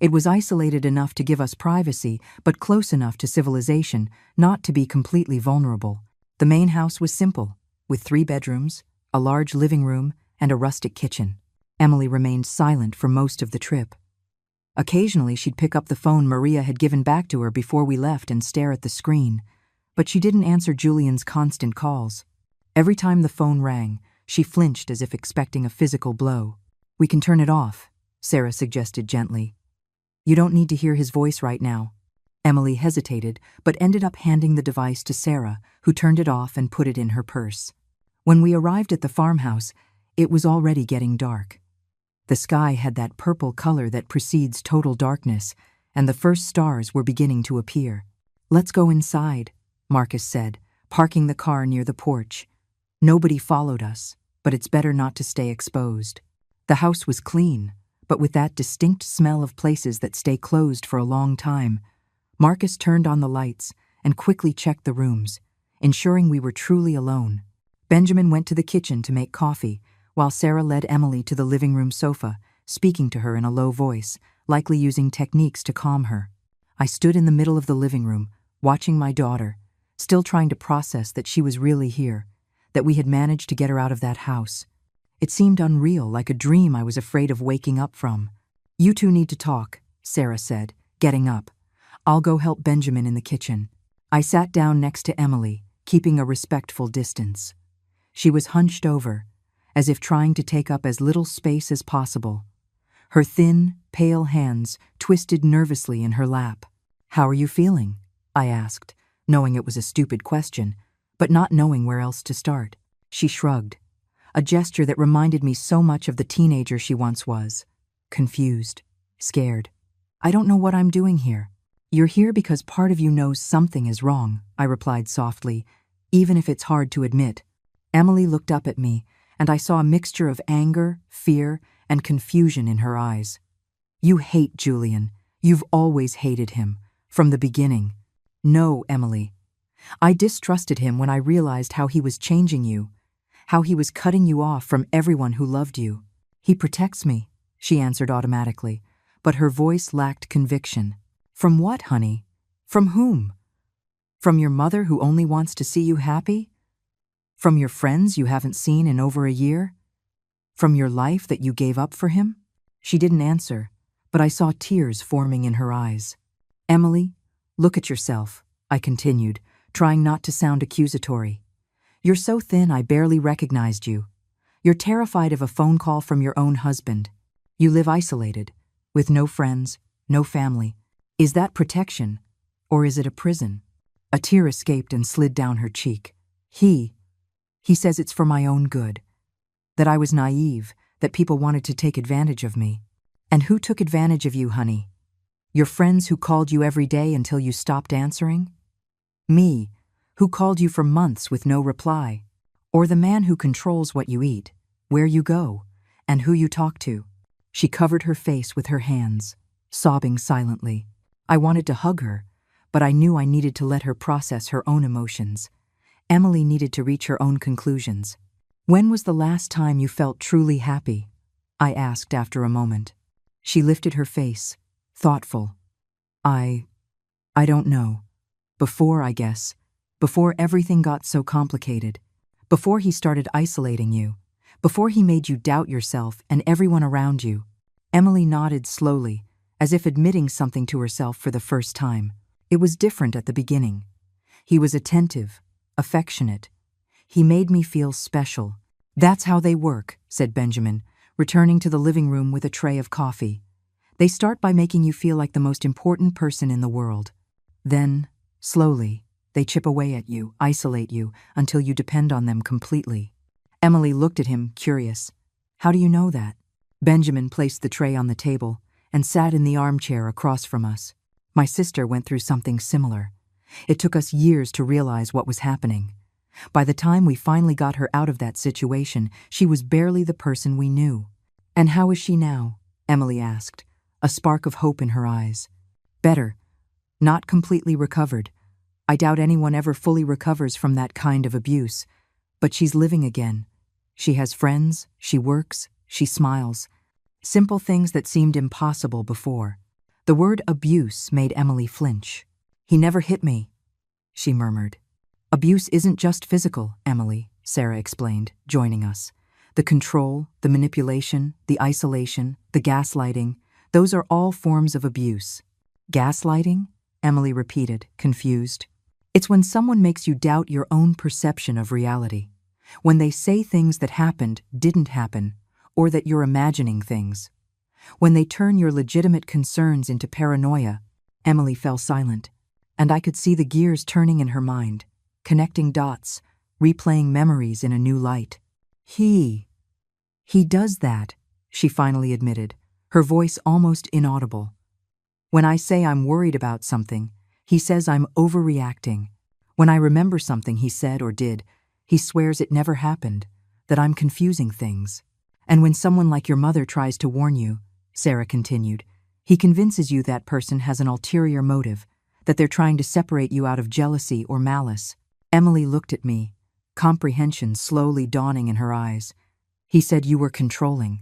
It was isolated enough to give us privacy, but close enough to civilization not to be completely vulnerable. The main house was simple, with 3 bedrooms, a large living room, and a rustic kitchen. Emily remained silent for most of the trip. Occasionally she'd pick up the phone Maria had given back to her before we left and stare at the screen, but she didn't answer Julian's constant calls. Every time the phone rang, she flinched as if expecting a physical blow. "We can turn it off," Sarah suggested gently. "You don't need to hear his voice right now." Emily hesitated, but ended up handing the device to Sarah, who turned it off and put it in her purse. When we arrived at the farmhouse, it was already getting dark. The sky had that purple color that precedes total darkness, and the first stars were beginning to appear. "Let's go inside," Marcus said, parking the car near the porch. Nobody followed us, but it's better not to stay exposed. The house was clean, but with that distinct smell of places that stay closed for a long time. Marcus turned on the lights and quickly checked the rooms, ensuring we were truly alone. Benjamin went to the kitchen to make coffee, while Sarah led Emily to the living room sofa, speaking to her in a low voice, likely using techniques to calm her. I stood in the middle of the living room, watching my daughter, still trying to process that she was really here, that we had managed to get her out of that house. It seemed unreal, like a dream I was afraid of waking up from. "You two need to talk," Sarah said, getting up. "I'll go help Benjamin in the kitchen." I sat down next to Emily, keeping a respectful distance. She was hunched over, as if trying to take up as little space as possible. Her thin, pale hands twisted nervously in her lap. "How are you feeling?" I asked, knowing it was a stupid question, but not knowing where else to start. She shrugged, a gesture that reminded me so much of the teenager she once was. Confused, scared. "I don't know what I'm doing here." "You're here because part of you knows something is wrong," I replied softly, even if it's hard to admit. Emily looked up at me, and I saw a mixture of anger, fear, and confusion in her eyes. "You hate Julian. You've always hated him, from the beginning." "No, Emily. I distrusted him when I realized how he was changing you, how he was cutting you off from everyone who loved you." "He protects me," she answered automatically, but her voice lacked conviction. "From what, honey? From whom? From your mother who only wants to see you happy? From your friends you haven't seen in over a year? From your life that you gave up for him?" She didn't answer, but I saw tears forming in her eyes. "Emily, look at yourself," I continued, trying not to sound accusatory. "You're so thin I barely recognized you. You're terrified of a phone call from your own husband. You live isolated, with no friends, no family. Is that protection, or is it a prison?" A tear escaped and slid down her cheek. He says it's for my own good. That I was naive, that people wanted to take advantage of me." "And who took advantage of you, honey? Your friends who called you every day until you stopped answering? Me, who called you for months with no reply? Or the man who controls what you eat, where you go, and who you talk to?" She covered her face with her hands, sobbing silently. I wanted to hug her, but I knew I needed to let her process her own emotions. Emily needed to reach her own conclusions. "When was the last time you felt truly happy?" I asked after a moment. She lifted her face, thoughtful. I don't know. Before, I guess. Before everything got so complicated. Before he started isolating you. Before he made you doubt yourself and everyone around you." Emily nodded slowly, as if admitting something to herself for the first time. "It was different at the beginning. He was attentive, affectionate. He made me feel special." "That's how they work," said Benjamin, returning to the living room with a tray of coffee. "They start by making you feel like the most important person in the world. Then, slowly, they chip away at you, isolate you, until you depend on them completely." Emily looked at him, curious. "How do you know that?" Benjamin placed the tray on the table and sat in the armchair across from us. "My sister went through something similar. It took us years to realize what was happening. By the time we finally got her out of that situation, she was barely the person we knew." "And how is she now?" Emily asked, a spark of hope in her eyes. "Better. Not completely recovered. I doubt anyone ever fully recovers from that kind of abuse. But she's living again. She has friends, she works, she smiles. Simple things that seemed impossible before." The word abuse made Emily flinch. "He never hit me," she murmured. "Abuse isn't just physical, Emily," Sarah explained, joining us. "The control, the manipulation, the isolation, the gaslighting, those are all forms of abuse." "Gaslighting?" Emily repeated, confused. "It's when someone makes you doubt your own perception of reality. When they say things that happened didn't happen, or that you're imagining things. When they turn your legitimate concerns into paranoia. Emily fell silent, and I could see the gears turning in her mind, connecting dots, replaying memories in a new light. He does that, she finally admitted, her voice almost inaudible. When I say I'm worried about something, he says I'm overreacting. When I remember something he said or did, he swears it never happened, that I'm confusing things. And when someone like your mother tries to warn you, Sarah continued, he convinces you that person has an ulterior motive, that they're trying to separate you out of jealousy or malice. Emily looked at me, comprehension slowly dawning in her eyes. He said you were controlling,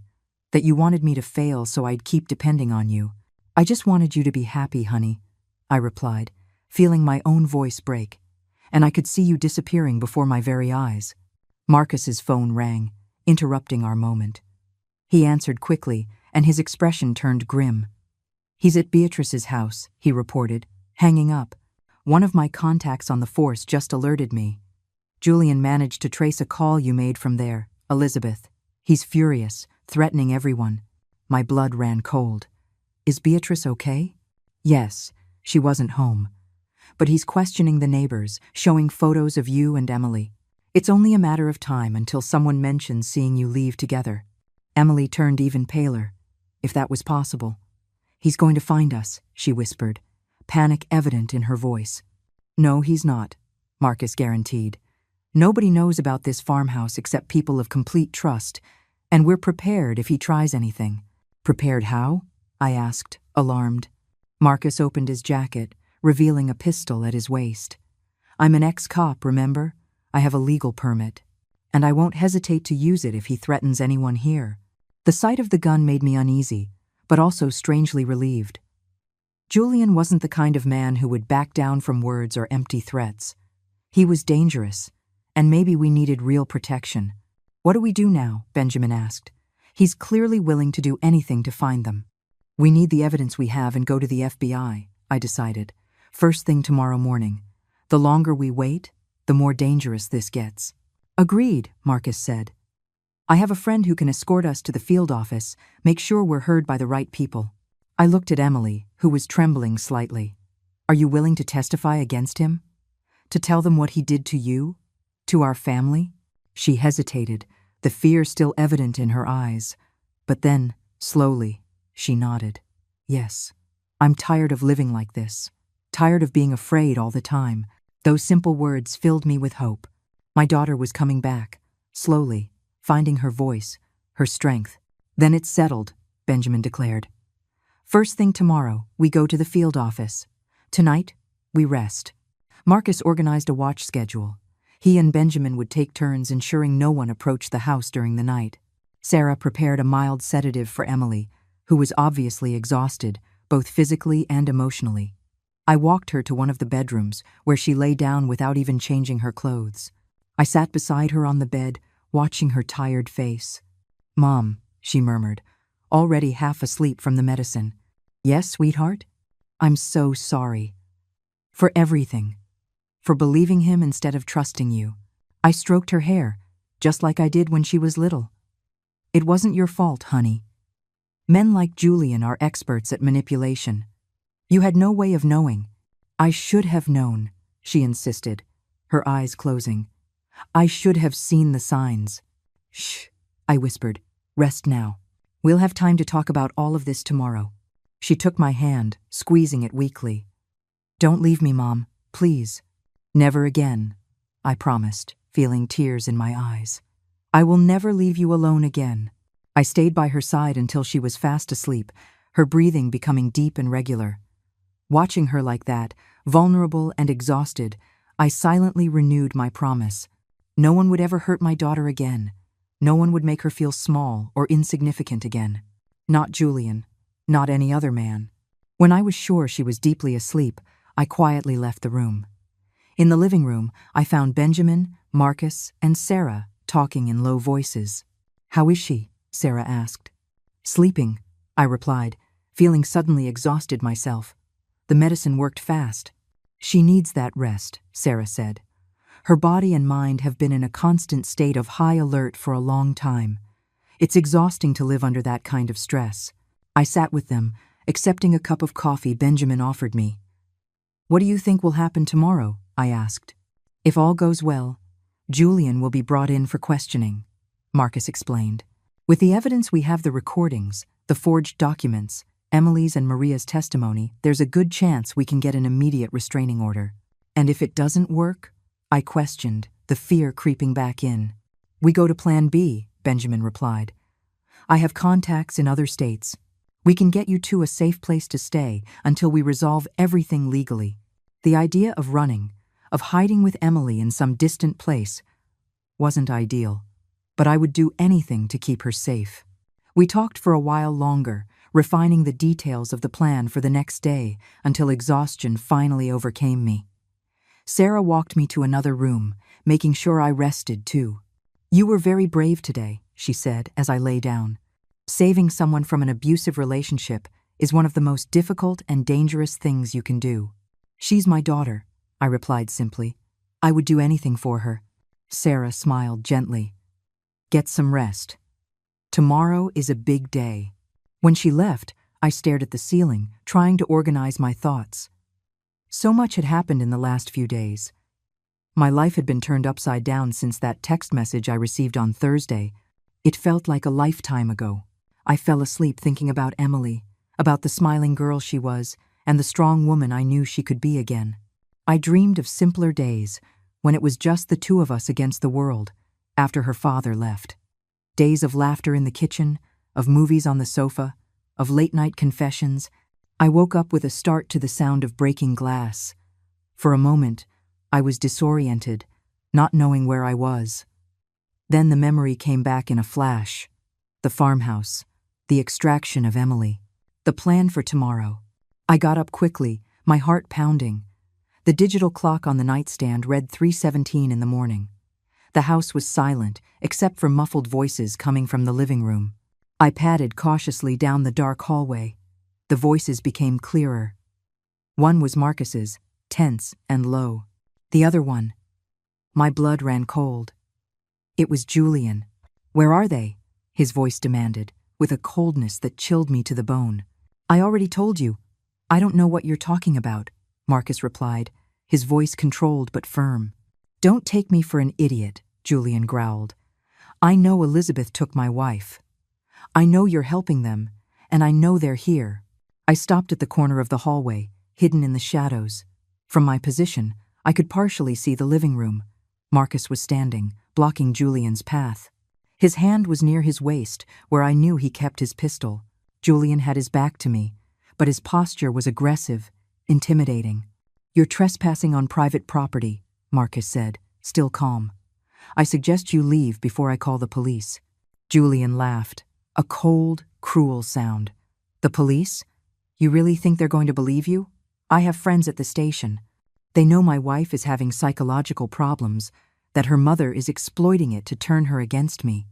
that you wanted me to fail so I'd keep depending on you. I just wanted you to be happy, honey, I replied, feeling my own voice break, and I could see you disappearing before my very eyes. Marcus's phone rang, interrupting our moment. He answered quickly, and his expression turned grim. He's at Beatrice's house, he reported, hanging up. One of my contacts on the force just alerted me. Julian managed to trace a call you made from there, Elizabeth. He's furious, threatening everyone. My blood ran cold. Is Beatrice okay? Yes, she wasn't home. But he's questioning the neighbors, showing photos of you and Emily. It's only a matter of time until someone mentions seeing you leave together. Emily turned even paler, if that was possible. He's going to find us, she whispered, panic evident in her voice. No, he's not, Marcus guaranteed. Nobody knows about this farmhouse except people of complete trust, and we're prepared if he tries anything. Prepared how? I asked, alarmed. Marcus opened his jacket, revealing a pistol at his waist. I'm an ex-cop, remember? I have a legal permit, and I won't hesitate to use it if he threatens anyone here. The sight of the gun made me uneasy, but also strangely relieved. Julian wasn't the kind of man who would back down from words or empty threats. He was dangerous, and maybe we needed real protection. What do we do now? Benjamin asked. He's clearly willing to do anything to find them. We need the evidence we have and go to the FBI, I decided. First thing tomorrow morning. The longer we wait, the more dangerous this gets. Agreed, Marcus said. I have a friend who can escort us to the field office, make sure we're heard by the right people. I looked at Emily, who was trembling slightly. Are you willing to testify against him? To tell them what he did to you? To our family? She hesitated, the fear still evident in her eyes. But then, slowly, she nodded. Yes, I'm tired of living like this. Tired of being afraid all the time. Those simple words filled me with hope. My daughter was coming back, slowly, finding her voice, her strength. Then it's settled, Benjamin declared. First thing tomorrow, we go to the field office. Tonight, we rest. Marcus organized a watch schedule. He and Benjamin would take turns ensuring no one approached the house during the night. Sarah prepared a mild sedative for Emily, who was obviously exhausted, both physically and emotionally. I walked her to one of the bedrooms, where she lay down without even changing her clothes. I sat beside her on the bed, watching her tired face. Mom, she murmured, already half asleep from the medicine. Yes, sweetheart? I'm so sorry. For everything. For believing him instead of trusting you. I stroked her hair, just like I did when she was little. It wasn't your fault, honey. Men like Julian are experts at manipulation. You had no way of knowing. I should have known, she insisted, her eyes closing. I should have seen the signs. Shh, I whispered. Rest now. We'll have time to talk about all of this tomorrow. She took my hand, squeezing it weakly. Don't leave me, Mom, please. Never again, I promised, feeling tears in my eyes. I will never leave you alone again. I stayed by her side until she was fast asleep, her breathing becoming deep and regular. Watching her like that, vulnerable and exhausted, I silently renewed my promise. No one would ever hurt my daughter again. No one would make her feel small or insignificant again. Not Julian. Not any other man. When I was sure she was deeply asleep, I quietly left the room. In the living room, I found Benjamin, Marcus, and Sarah talking in low voices. How is she? Sarah asked. Sleeping, I replied, feeling suddenly exhausted myself. The medicine worked fast. She needs that rest, Sarah said. Her body and mind have been in a constant state of high alert for a long time. It's exhausting to live under that kind of stress. I sat with them, accepting a cup of coffee Benjamin offered me. "What do you think will happen tomorrow?" I asked. "If all goes well, Julian will be brought in for questioning," Marcus explained. "With the evidence we have, the recordings, the forged documents, Emily's and Maria's testimony, there's a good chance we can get an immediate restraining order. And if it doesn't work?" I questioned, the fear creeping back in. "We go to Plan B," Benjamin replied. "I have contacts in other states. We can get you to a safe place to stay until we resolve everything legally." The idea of running, of hiding with Emily in some distant place, wasn't ideal, but I would do anything to keep her safe. We talked for a while longer, refining the details of the plan for the next day until exhaustion finally overcame me. Sarah walked me to another room, making sure I rested too. "You were very brave today," she said as I lay down. "Saving someone from an abusive relationship is one of the most difficult and dangerous things you can do." "She's my daughter," I replied simply. "I would do anything for her." Sarah smiled gently. "Get some rest. Tomorrow is a big day." When she left, I stared at the ceiling, trying to organize my thoughts. So much had happened in the last few days. My life had been turned upside down since that text message I received on Thursday. It felt like a lifetime ago. I fell asleep thinking about Emily, about the smiling girl she was, and the strong woman I knew she could be again. I dreamed of simpler days, when it was just the two of us against the world, after her father left. Days of laughter in the kitchen, of movies on the sofa, of late-night confessions. I woke up with a start to the sound of breaking glass. For a moment, I was disoriented, not knowing where I was. Then the memory came back in a flash. The farmhouse, the extraction of Emily, the plan for tomorrow. I got up quickly, my heart pounding. The digital clock on the nightstand read 3:17 in the morning. The house was silent, except for muffled voices coming from the living room. I padded cautiously down the dark hallway. The voices became clearer. One was Marcus's, tense and low. The other one. My blood ran cold. It was Julian. "Where are they?" his voice demanded, with a coldness that chilled me to the bone. "I already told you. I don't know what you're talking about," Marcus replied, his voice controlled but firm. "Don't take me for an idiot," Julian growled. "I know Elizabeth took my wife. I know you're helping them, and I know they're here." I stopped at the corner of the hallway, hidden in the shadows. From my position, I could partially see the living room. Marcus was standing, blocking Julian's path. His hand was near his waist, where I knew he kept his pistol. Julian had his back to me, but his posture was aggressive, intimidating. "You're trespassing on private property," Marcus said, still calm. "I suggest you leave before I call the police." Julian laughed, a cold, cruel sound. "The police? You really think they're going to believe you? I have friends at the station. They know my wife is having psychological problems, that her mother is exploiting it to turn her against me."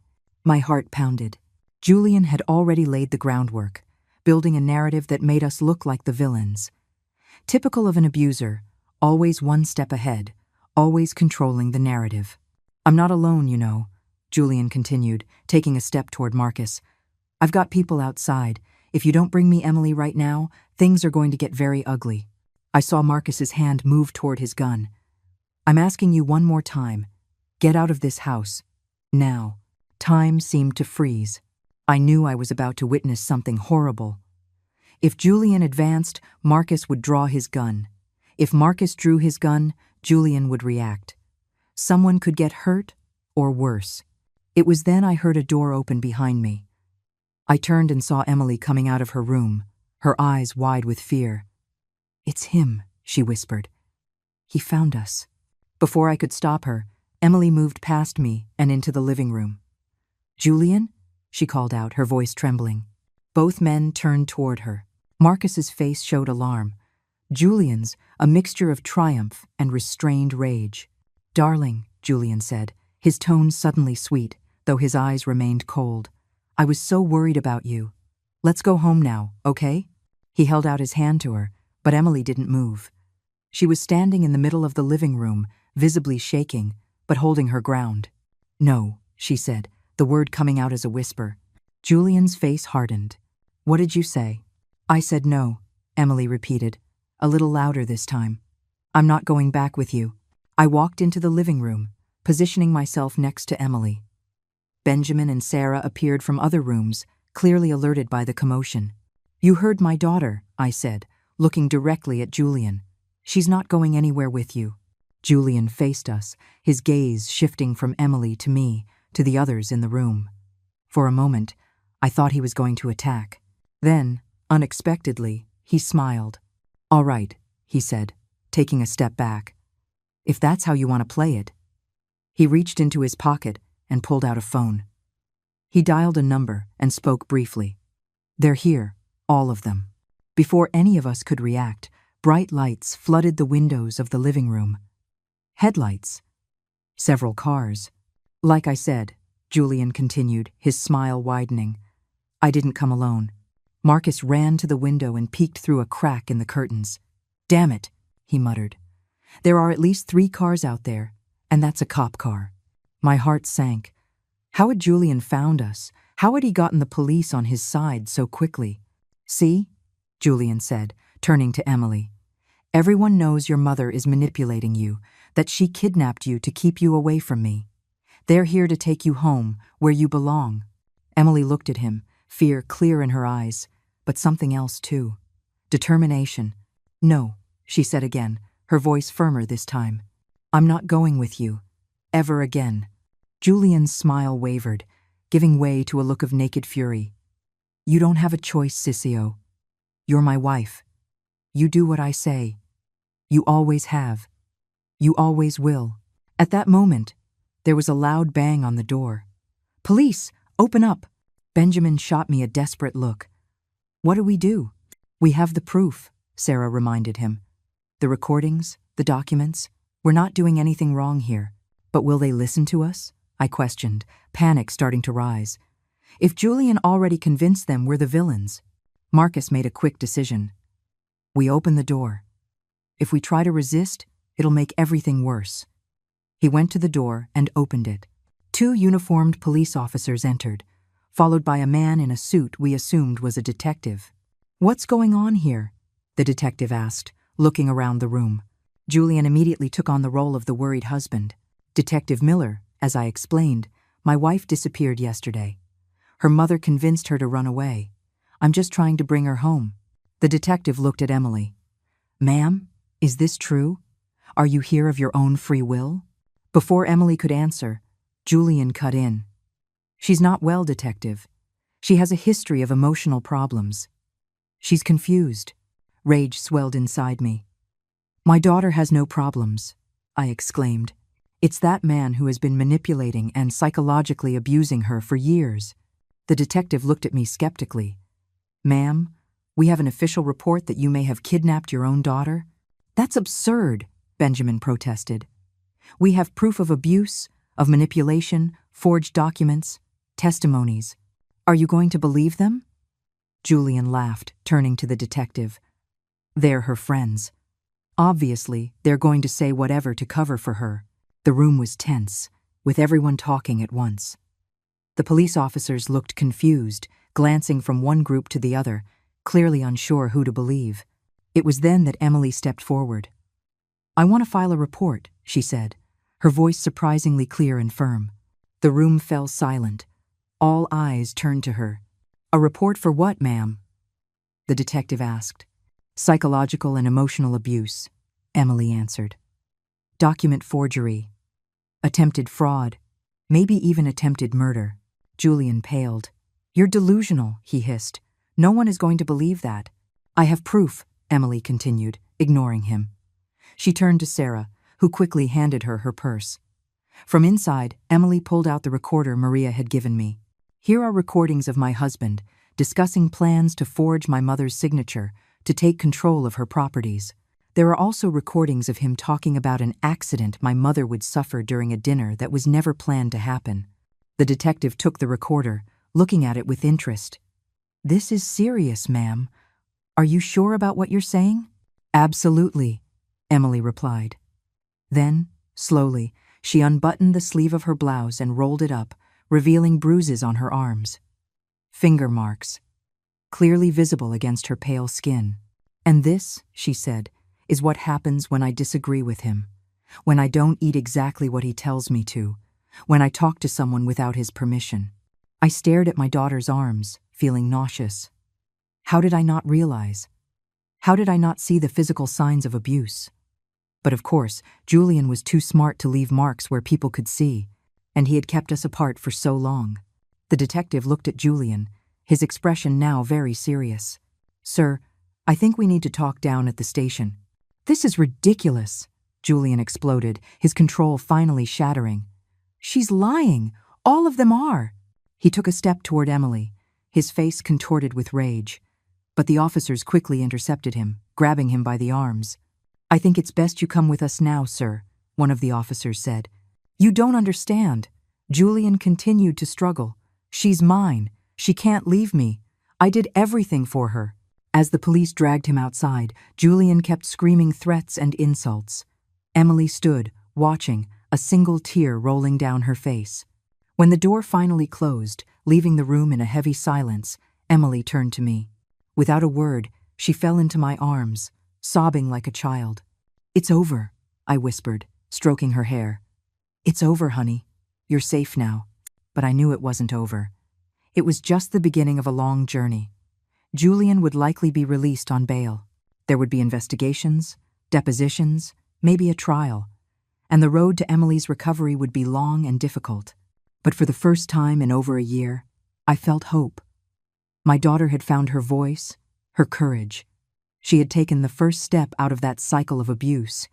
My heart pounded. Julian had already laid the groundwork, building a narrative that made us look like the villains. Typical of an abuser, always one step ahead, always controlling the narrative. "I'm not alone, you know," Julian continued, taking a step toward Marcus. "I've got people outside. If you don't bring me Emily right now, things are going to get very ugly." I saw Marcus's hand move toward his gun. "I'm asking you one more time. Get out of this house. Now." Time seemed to freeze. I knew I was about to witness something horrible. If Julian advanced, Marcus would draw his gun. If Marcus drew his gun, Julian would react. Someone could get hurt, or worse. It was then I heard a door open behind me. I turned and saw Emily coming out of her room, her eyes wide with fear. "It's him," she whispered. "He found us." Before I could stop her, Emily moved past me and into the living room. "Julian?" she called out, her voice trembling. Both men turned toward her. Marcus's face showed alarm. Julian's, a mixture of triumph and restrained rage. "Darling," Julian said, his tone suddenly sweet, though his eyes remained cold. "I was so worried about you. Let's go home now, okay?" He held out his hand to her, but Emily didn't move. She was standing in the middle of the living room, visibly shaking, but holding her ground. "No," she said, the word coming out as a whisper. Julian's face hardened. "What did you say?" "I said no," Emily repeated, a little louder this time. "I'm not going back with you." I walked into the living room, positioning myself next to Emily. Benjamin and Sarah appeared from other rooms, clearly alerted by the commotion. "You heard my daughter," I said, looking directly at Julian. "She's not going anywhere with you." Julian faced us, his gaze shifting from Emily to me, to the others in the room. For a moment, I thought he was going to attack. Then, unexpectedly, he smiled. "All right," he said, taking a step back. "If that's how you want to play it." He reached into his pocket and pulled out a phone. He dialed a number and spoke briefly. "They're here, all of them." Before any of us could react, bright lights flooded the windows of the living room. Headlights. Several cars. "Like I said," Julian continued, his smile widening, "I didn't come alone." Marcus ran to the window and peeked through a crack in the curtains. "Damn it," he muttered. "There are at least 3 cars out there, and that's a cop car." My heart sank. How had Julian found us? How had he gotten the police on his side so quickly? "See?" Julian said, turning to Emily. "Everyone knows your mother is manipulating you, that she kidnapped you to keep you away from me. They're here to take you home, where you belong." Emily looked at him, fear clear in her eyes, but something else too. Determination. "No," she said again, her voice firmer this time. "I'm not going with you. Ever again." Julian's smile wavered, giving way to a look of naked fury. "You don't have a choice, Sissio. You're my wife. You do what I say. You always have. You always will." At that moment, there was a loud bang on the door. "Police, open up!" Benjamin shot me a desperate look. "What do we do?" "We have the proof," Sarah reminded him. "The recordings, the documents. We're not doing anything wrong here. But will they listen to us?" I questioned, panic starting to rise. If Julian already convinced them we're the villains. Marcus made a quick decision. "We open the door. If we try to resist, it'll make everything worse." He went to the door and opened it. 2 uniformed police officers entered, followed by a man in a suit we assumed was a detective. "What's going on here?" the detective asked, looking around the room. Julian immediately took on the role of the worried husband. "Detective Miller, as I explained, my wife disappeared yesterday. Her mother convinced her to run away. I'm just trying to bring her home." The detective looked at Emily. "Ma'am, is this true? Are you here of your own free will?" Before Emily could answer, Julian cut in. "She's not well, detective. She has a history of emotional problems. She's confused." Rage swelled inside me. "My daughter has no problems," I exclaimed. "It's that man who has been manipulating and psychologically abusing her for years." The detective looked at me skeptically. "Ma'am, we have an official report that you may have kidnapped your own daughter." "That's absurd," Benjamin protested. "We have proof of abuse, of manipulation, forged documents, testimonies. Are you going to believe them?" Julian laughed, turning to the detective. "They're her friends. Obviously, they're going to say whatever to cover for her." The room was tense, with everyone talking at once. The police officers looked confused, glancing from one group to the other, clearly unsure who to believe. It was then that Emily stepped forward. "I want to file a report," she said, her voice surprisingly clear and firm. The room fell silent. All eyes turned to her. "A report for what, ma'am?" the detective asked. "Psychological and emotional abuse," Emily answered. "Document forgery. Attempted fraud. Maybe even attempted murder." Julian paled. "You're delusional," he hissed. "No one is going to believe that." "I have proof," Emily continued, ignoring him. She turned to Sarah, who quickly handed her her purse. From inside, Emily pulled out the recorder Maria had given me. "Here are recordings of my husband, discussing plans to forge my mother's signature, to take control of her properties. There are also recordings of him talking about an accident my mother would suffer during a dinner that was never planned to happen." The detective took the recorder, looking at it with interest. "This is serious, ma'am. Are you sure about what you're saying?" "Absolutely," Emily replied. Then, Slowly, she unbuttoned the sleeve of her blouse and rolled it up, revealing bruises on her arms. Finger marks, clearly visible against her pale skin. "And this," she said, "is what happens when I disagree with him. When I don't eat exactly what he tells me to. When I talk to someone without his permission." I stared at my daughter's arms, feeling nauseous. How did I not realize? How did I not see the physical signs of abuse? But of course, Julian was too smart to leave marks where people could see, and he had kept us apart for so long. The detective looked at Julian, his expression now very serious. "Sir, I think we need to talk down at the station." "This is ridiculous," Julian exploded, his control finally shattering. "She's lying. All of them are." He took a step toward Emily, his face contorted with rage. But the officers quickly intercepted him, grabbing him by the arms. "I think it's best you come with us now, sir," one of the officers said. "You don't understand." Julian continued to struggle. "She's mine. She can't leave me. I did everything for her." As the police dragged him outside, Julian kept screaming threats and insults. Emily stood, watching, a single tear rolling down her face. When the door finally closed, leaving the room in a heavy silence, Emily turned to me. Without a word, she fell into my arms, sobbing like a child. "It's over," I whispered, stroking her hair. "It's over, honey. You're safe now." But I knew it wasn't over. It was just the beginning of a long journey. Julian would likely be released on bail. There would be investigations, depositions, maybe a trial, and the road to Emily's recovery would be long and difficult. But for the first time in over a year, I felt hope. My daughter had found her voice, her courage. She had taken the first step out of that cycle of abuse,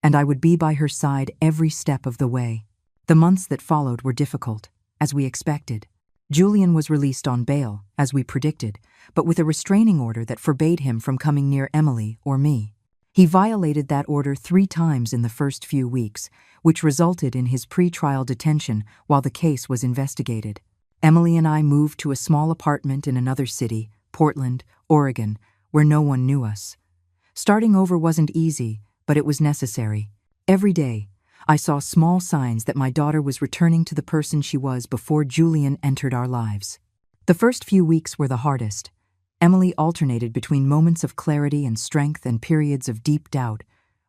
and I would be by her side every step of the way. The months that followed were difficult, as we expected. Julian was released on bail, as we predicted, but with a restraining order that forbade him from coming near Emily or me. He violated that order 3 times in the first few weeks, which resulted in his pre-trial detention while the case was investigated. Emily and I moved to a small apartment in another city, Portland, Oregon, where no one knew us. Starting over wasn't easy, but it was necessary. Every day, I saw small signs that my daughter was returning to the person she was before Julian entered our lives. The first few weeks were the hardest. Emily alternated between moments of clarity and strength and periods of deep doubt,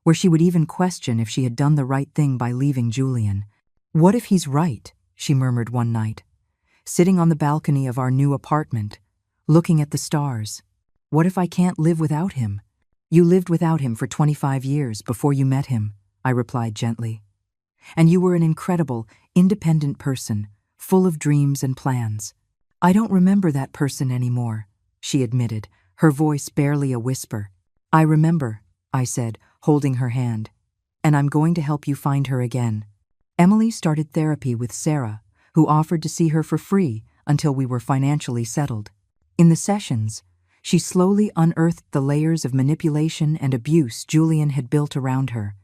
where she would even question if she had done the right thing by leaving Julian. "What if he's right?" she murmured one night, sitting on the balcony of our new apartment, looking at the stars. "What if I can't live without him?" "You lived without him for 25 years before you met him," I replied gently. "And you were an incredible, independent person, full of dreams and plans." "I don't remember that person anymore," she admitted, her voice barely a whisper. "I remember," I said, holding her hand, "and I'm going to help you find her again." Emily started therapy with Sarah, who offered to see her for free until we were financially settled. In the sessions, she slowly unearthed the layers of manipulation and abuse Julian had built around her.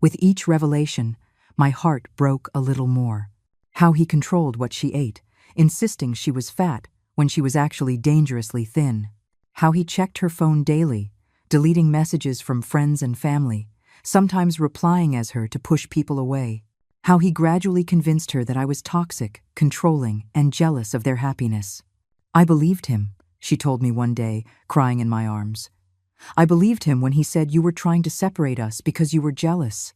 With each revelation, my heart broke a little more. How he controlled what she ate, insisting she was fat when she was actually dangerously thin. How he checked her phone daily, deleting messages from friends and family, sometimes replying as her to push people away. How he gradually convinced her that I was toxic, controlling, and jealous of their happiness. "I believed him," she told me one day, crying in my arms. "I believed him when he said you were trying to separate us because you were jealous.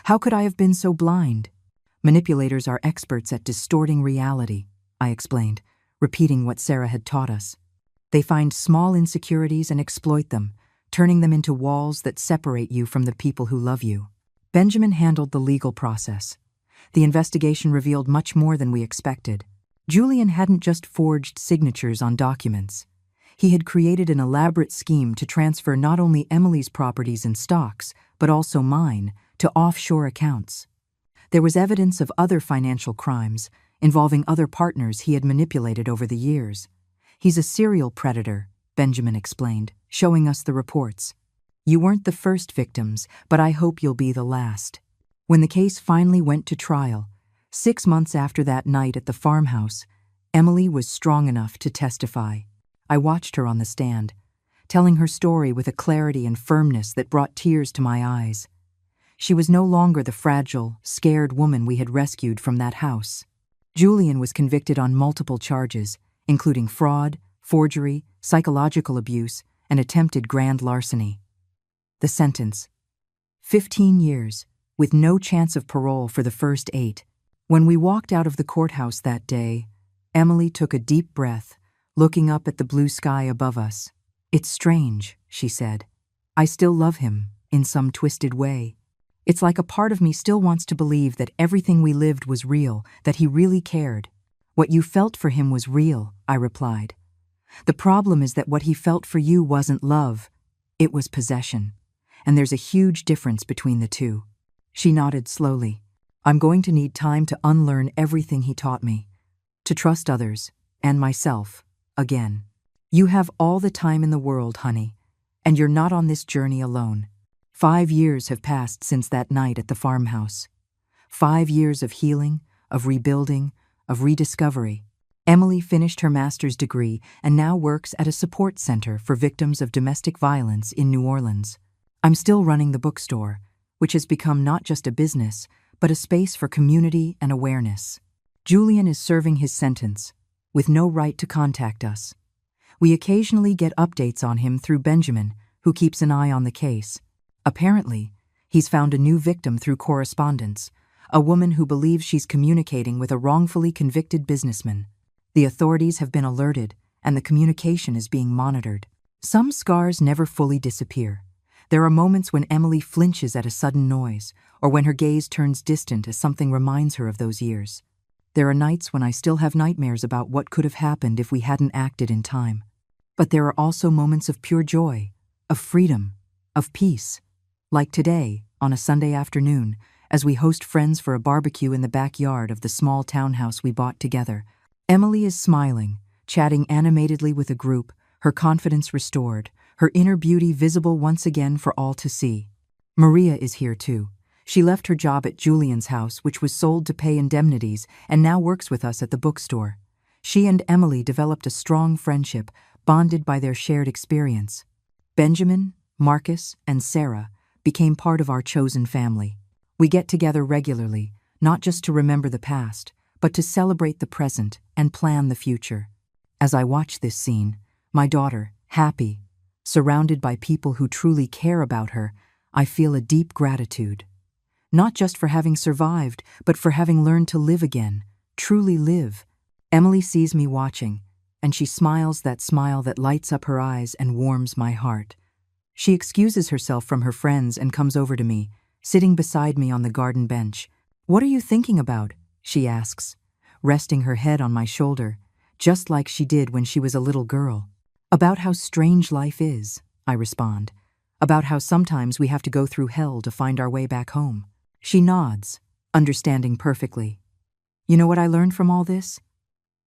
How could I have been so blind?" "Manipulators are experts at distorting reality," I explained, repeating what Sarah had taught us. "They find small insecurities and exploit them, turning them into walls that separate you from the people who love you." Benjamin handled the legal process. The investigation revealed much more than we expected. Julian hadn't just forged signatures on documents. He had created an elaborate scheme to transfer not only Emily's properties and stocks, but also mine, to offshore accounts. There was evidence of other financial crimes involving other partners he had manipulated over the years. "He's a serial predator," Benjamin explained, showing us the reports. "You weren't the first victims, but I hope you'll be the last." When the case finally went to trial, 6 months after that night at the farmhouse, Emily was strong enough to testify. I watched her on the stand, telling her story with a clarity and firmness that brought tears to my eyes. She was no longer the fragile, scared woman we had rescued from that house. Julian was convicted on multiple charges, including fraud, forgery, psychological abuse, and attempted grand larceny. The sentence: 15 years, with no chance of parole for the first 8. When we walked out of the courthouse that day, Emily took a deep breath, looking up at the blue sky above us. "It's strange," she said. "I still love him, in some twisted way. It's like a part of me still wants to believe that everything we lived was real, that he really cared." "What you felt for him was real," I replied. "The problem is that what he felt for you wasn't love, it was possession. And there's a huge difference between the two." She nodded slowly. "I'm going to need time to unlearn everything he taught me, to trust others, and myself, again. You have all the time in the world, honey, and you're not on this journey alone." 5 years have passed since that night at the farmhouse. 5 years of healing, of rebuilding, of rediscovery. Emily finished her master's degree and now works at a support center for victims of domestic violence in New Orleans. I'm still running the bookstore, which has become not just a business, but a space for community and awareness. Julian is serving his sentence, with no right to contact us. We occasionally get updates on him through Benjamin, who keeps an eye on the case. Apparently, he's found a new victim through correspondence, a woman who believes she's communicating with a wrongfully convicted businessman. The authorities have been alerted, and the communication is being monitored. Some scars never fully disappear. There are moments when Emily flinches at a sudden noise, or when her gaze turns distant as something reminds her of those years. There are nights when I still have nightmares about what could have happened if we hadn't acted in time. But there are also moments of pure joy, of freedom, of peace. Like today, on a Sunday afternoon, as we host friends for a barbecue in the backyard of the small townhouse we bought together. Emily is smiling, chatting animatedly with a group, her confidence restored, her inner beauty visible once again for all to see. Maria is here too. She left her job at Julian's house, which was sold to pay indemnities, and now works with us at the bookstore. She and Emily developed a strong friendship, bonded by their shared experience. Benjamin, Marcus, and Sarah became part of our chosen family. We get together regularly, not just to remember the past, but to celebrate the present and plan the future. As I watch this scene, my daughter, happy, surrounded by people who truly care about her, I feel a deep gratitude. Not just for having survived, but for having learned to live again, truly live. Emily sees me watching, and she smiles that smile that lights up her eyes and warms my heart. She excuses herself from her friends and comes over to me, sitting beside me on the garden bench. "What are you thinking about?" she asks, resting her head on my shoulder, just like she did when she was a little girl. "About how strange life is," I respond. "About how sometimes we have to go through hell to find our way back home." She nods, understanding perfectly. "You know what I learned from all this?"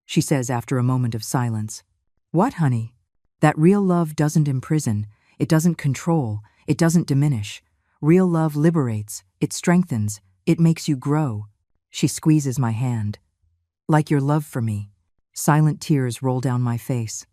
she says after a moment of silence. "What, honey?" "That real love doesn't imprison, it doesn't control, it doesn't diminish. Real love liberates, it strengthens, it makes you grow." She squeezes my hand. "Like your love for me." Silent tears roll down my face.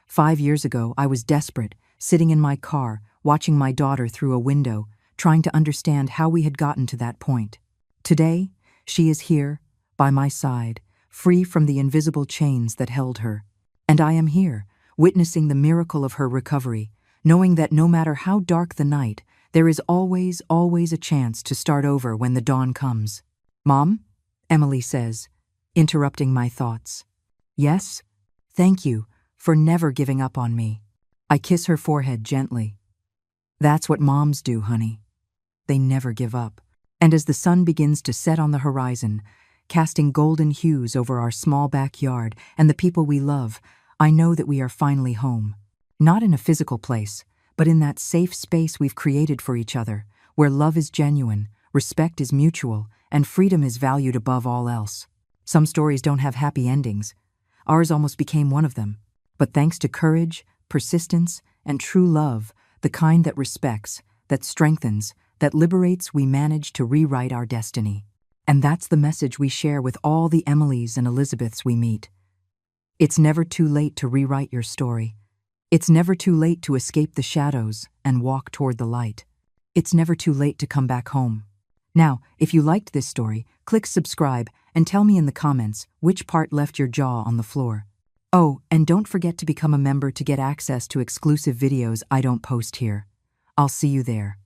5 years ago, I was desperate, sitting in my car, watching my daughter through a window, trying to understand how we had gotten to that point. Today, she is here, by my side, free from the invisible chains that held her. And I am here, witnessing the miracle of her recovery, knowing that no matter how dark the night, there is always, always a chance to start over when the dawn comes. "Mom?" Emily says, interrupting my thoughts. "Yes? Thank you for never giving up on me." I kiss her forehead gently. "That's what moms do, honey. They never give up." And as the sun begins to set on the horizon, casting golden hues over our small backyard and the people we love, I know that we are finally home. Not in a physical place, but in that safe space we've created for each other, where love is genuine, respect is mutual, and freedom is valued above all else. Some stories don't have happy endings. Ours almost became one of them. But thanks to courage, persistence, and true love, the kind that respects, that strengthens, that liberates, we managed to rewrite our destiny. And that's the message we share with all the Emilys and Elizabeths we meet. It's never too late to rewrite your story. It's never too late to escape the shadows and walk toward the light. It's never too late to come back home. Now, if you liked this story, click subscribe and tell me in the comments which part left your jaw on the floor. Oh, and don't forget to become a member to get access to exclusive videos I don't post here. I'll see you there.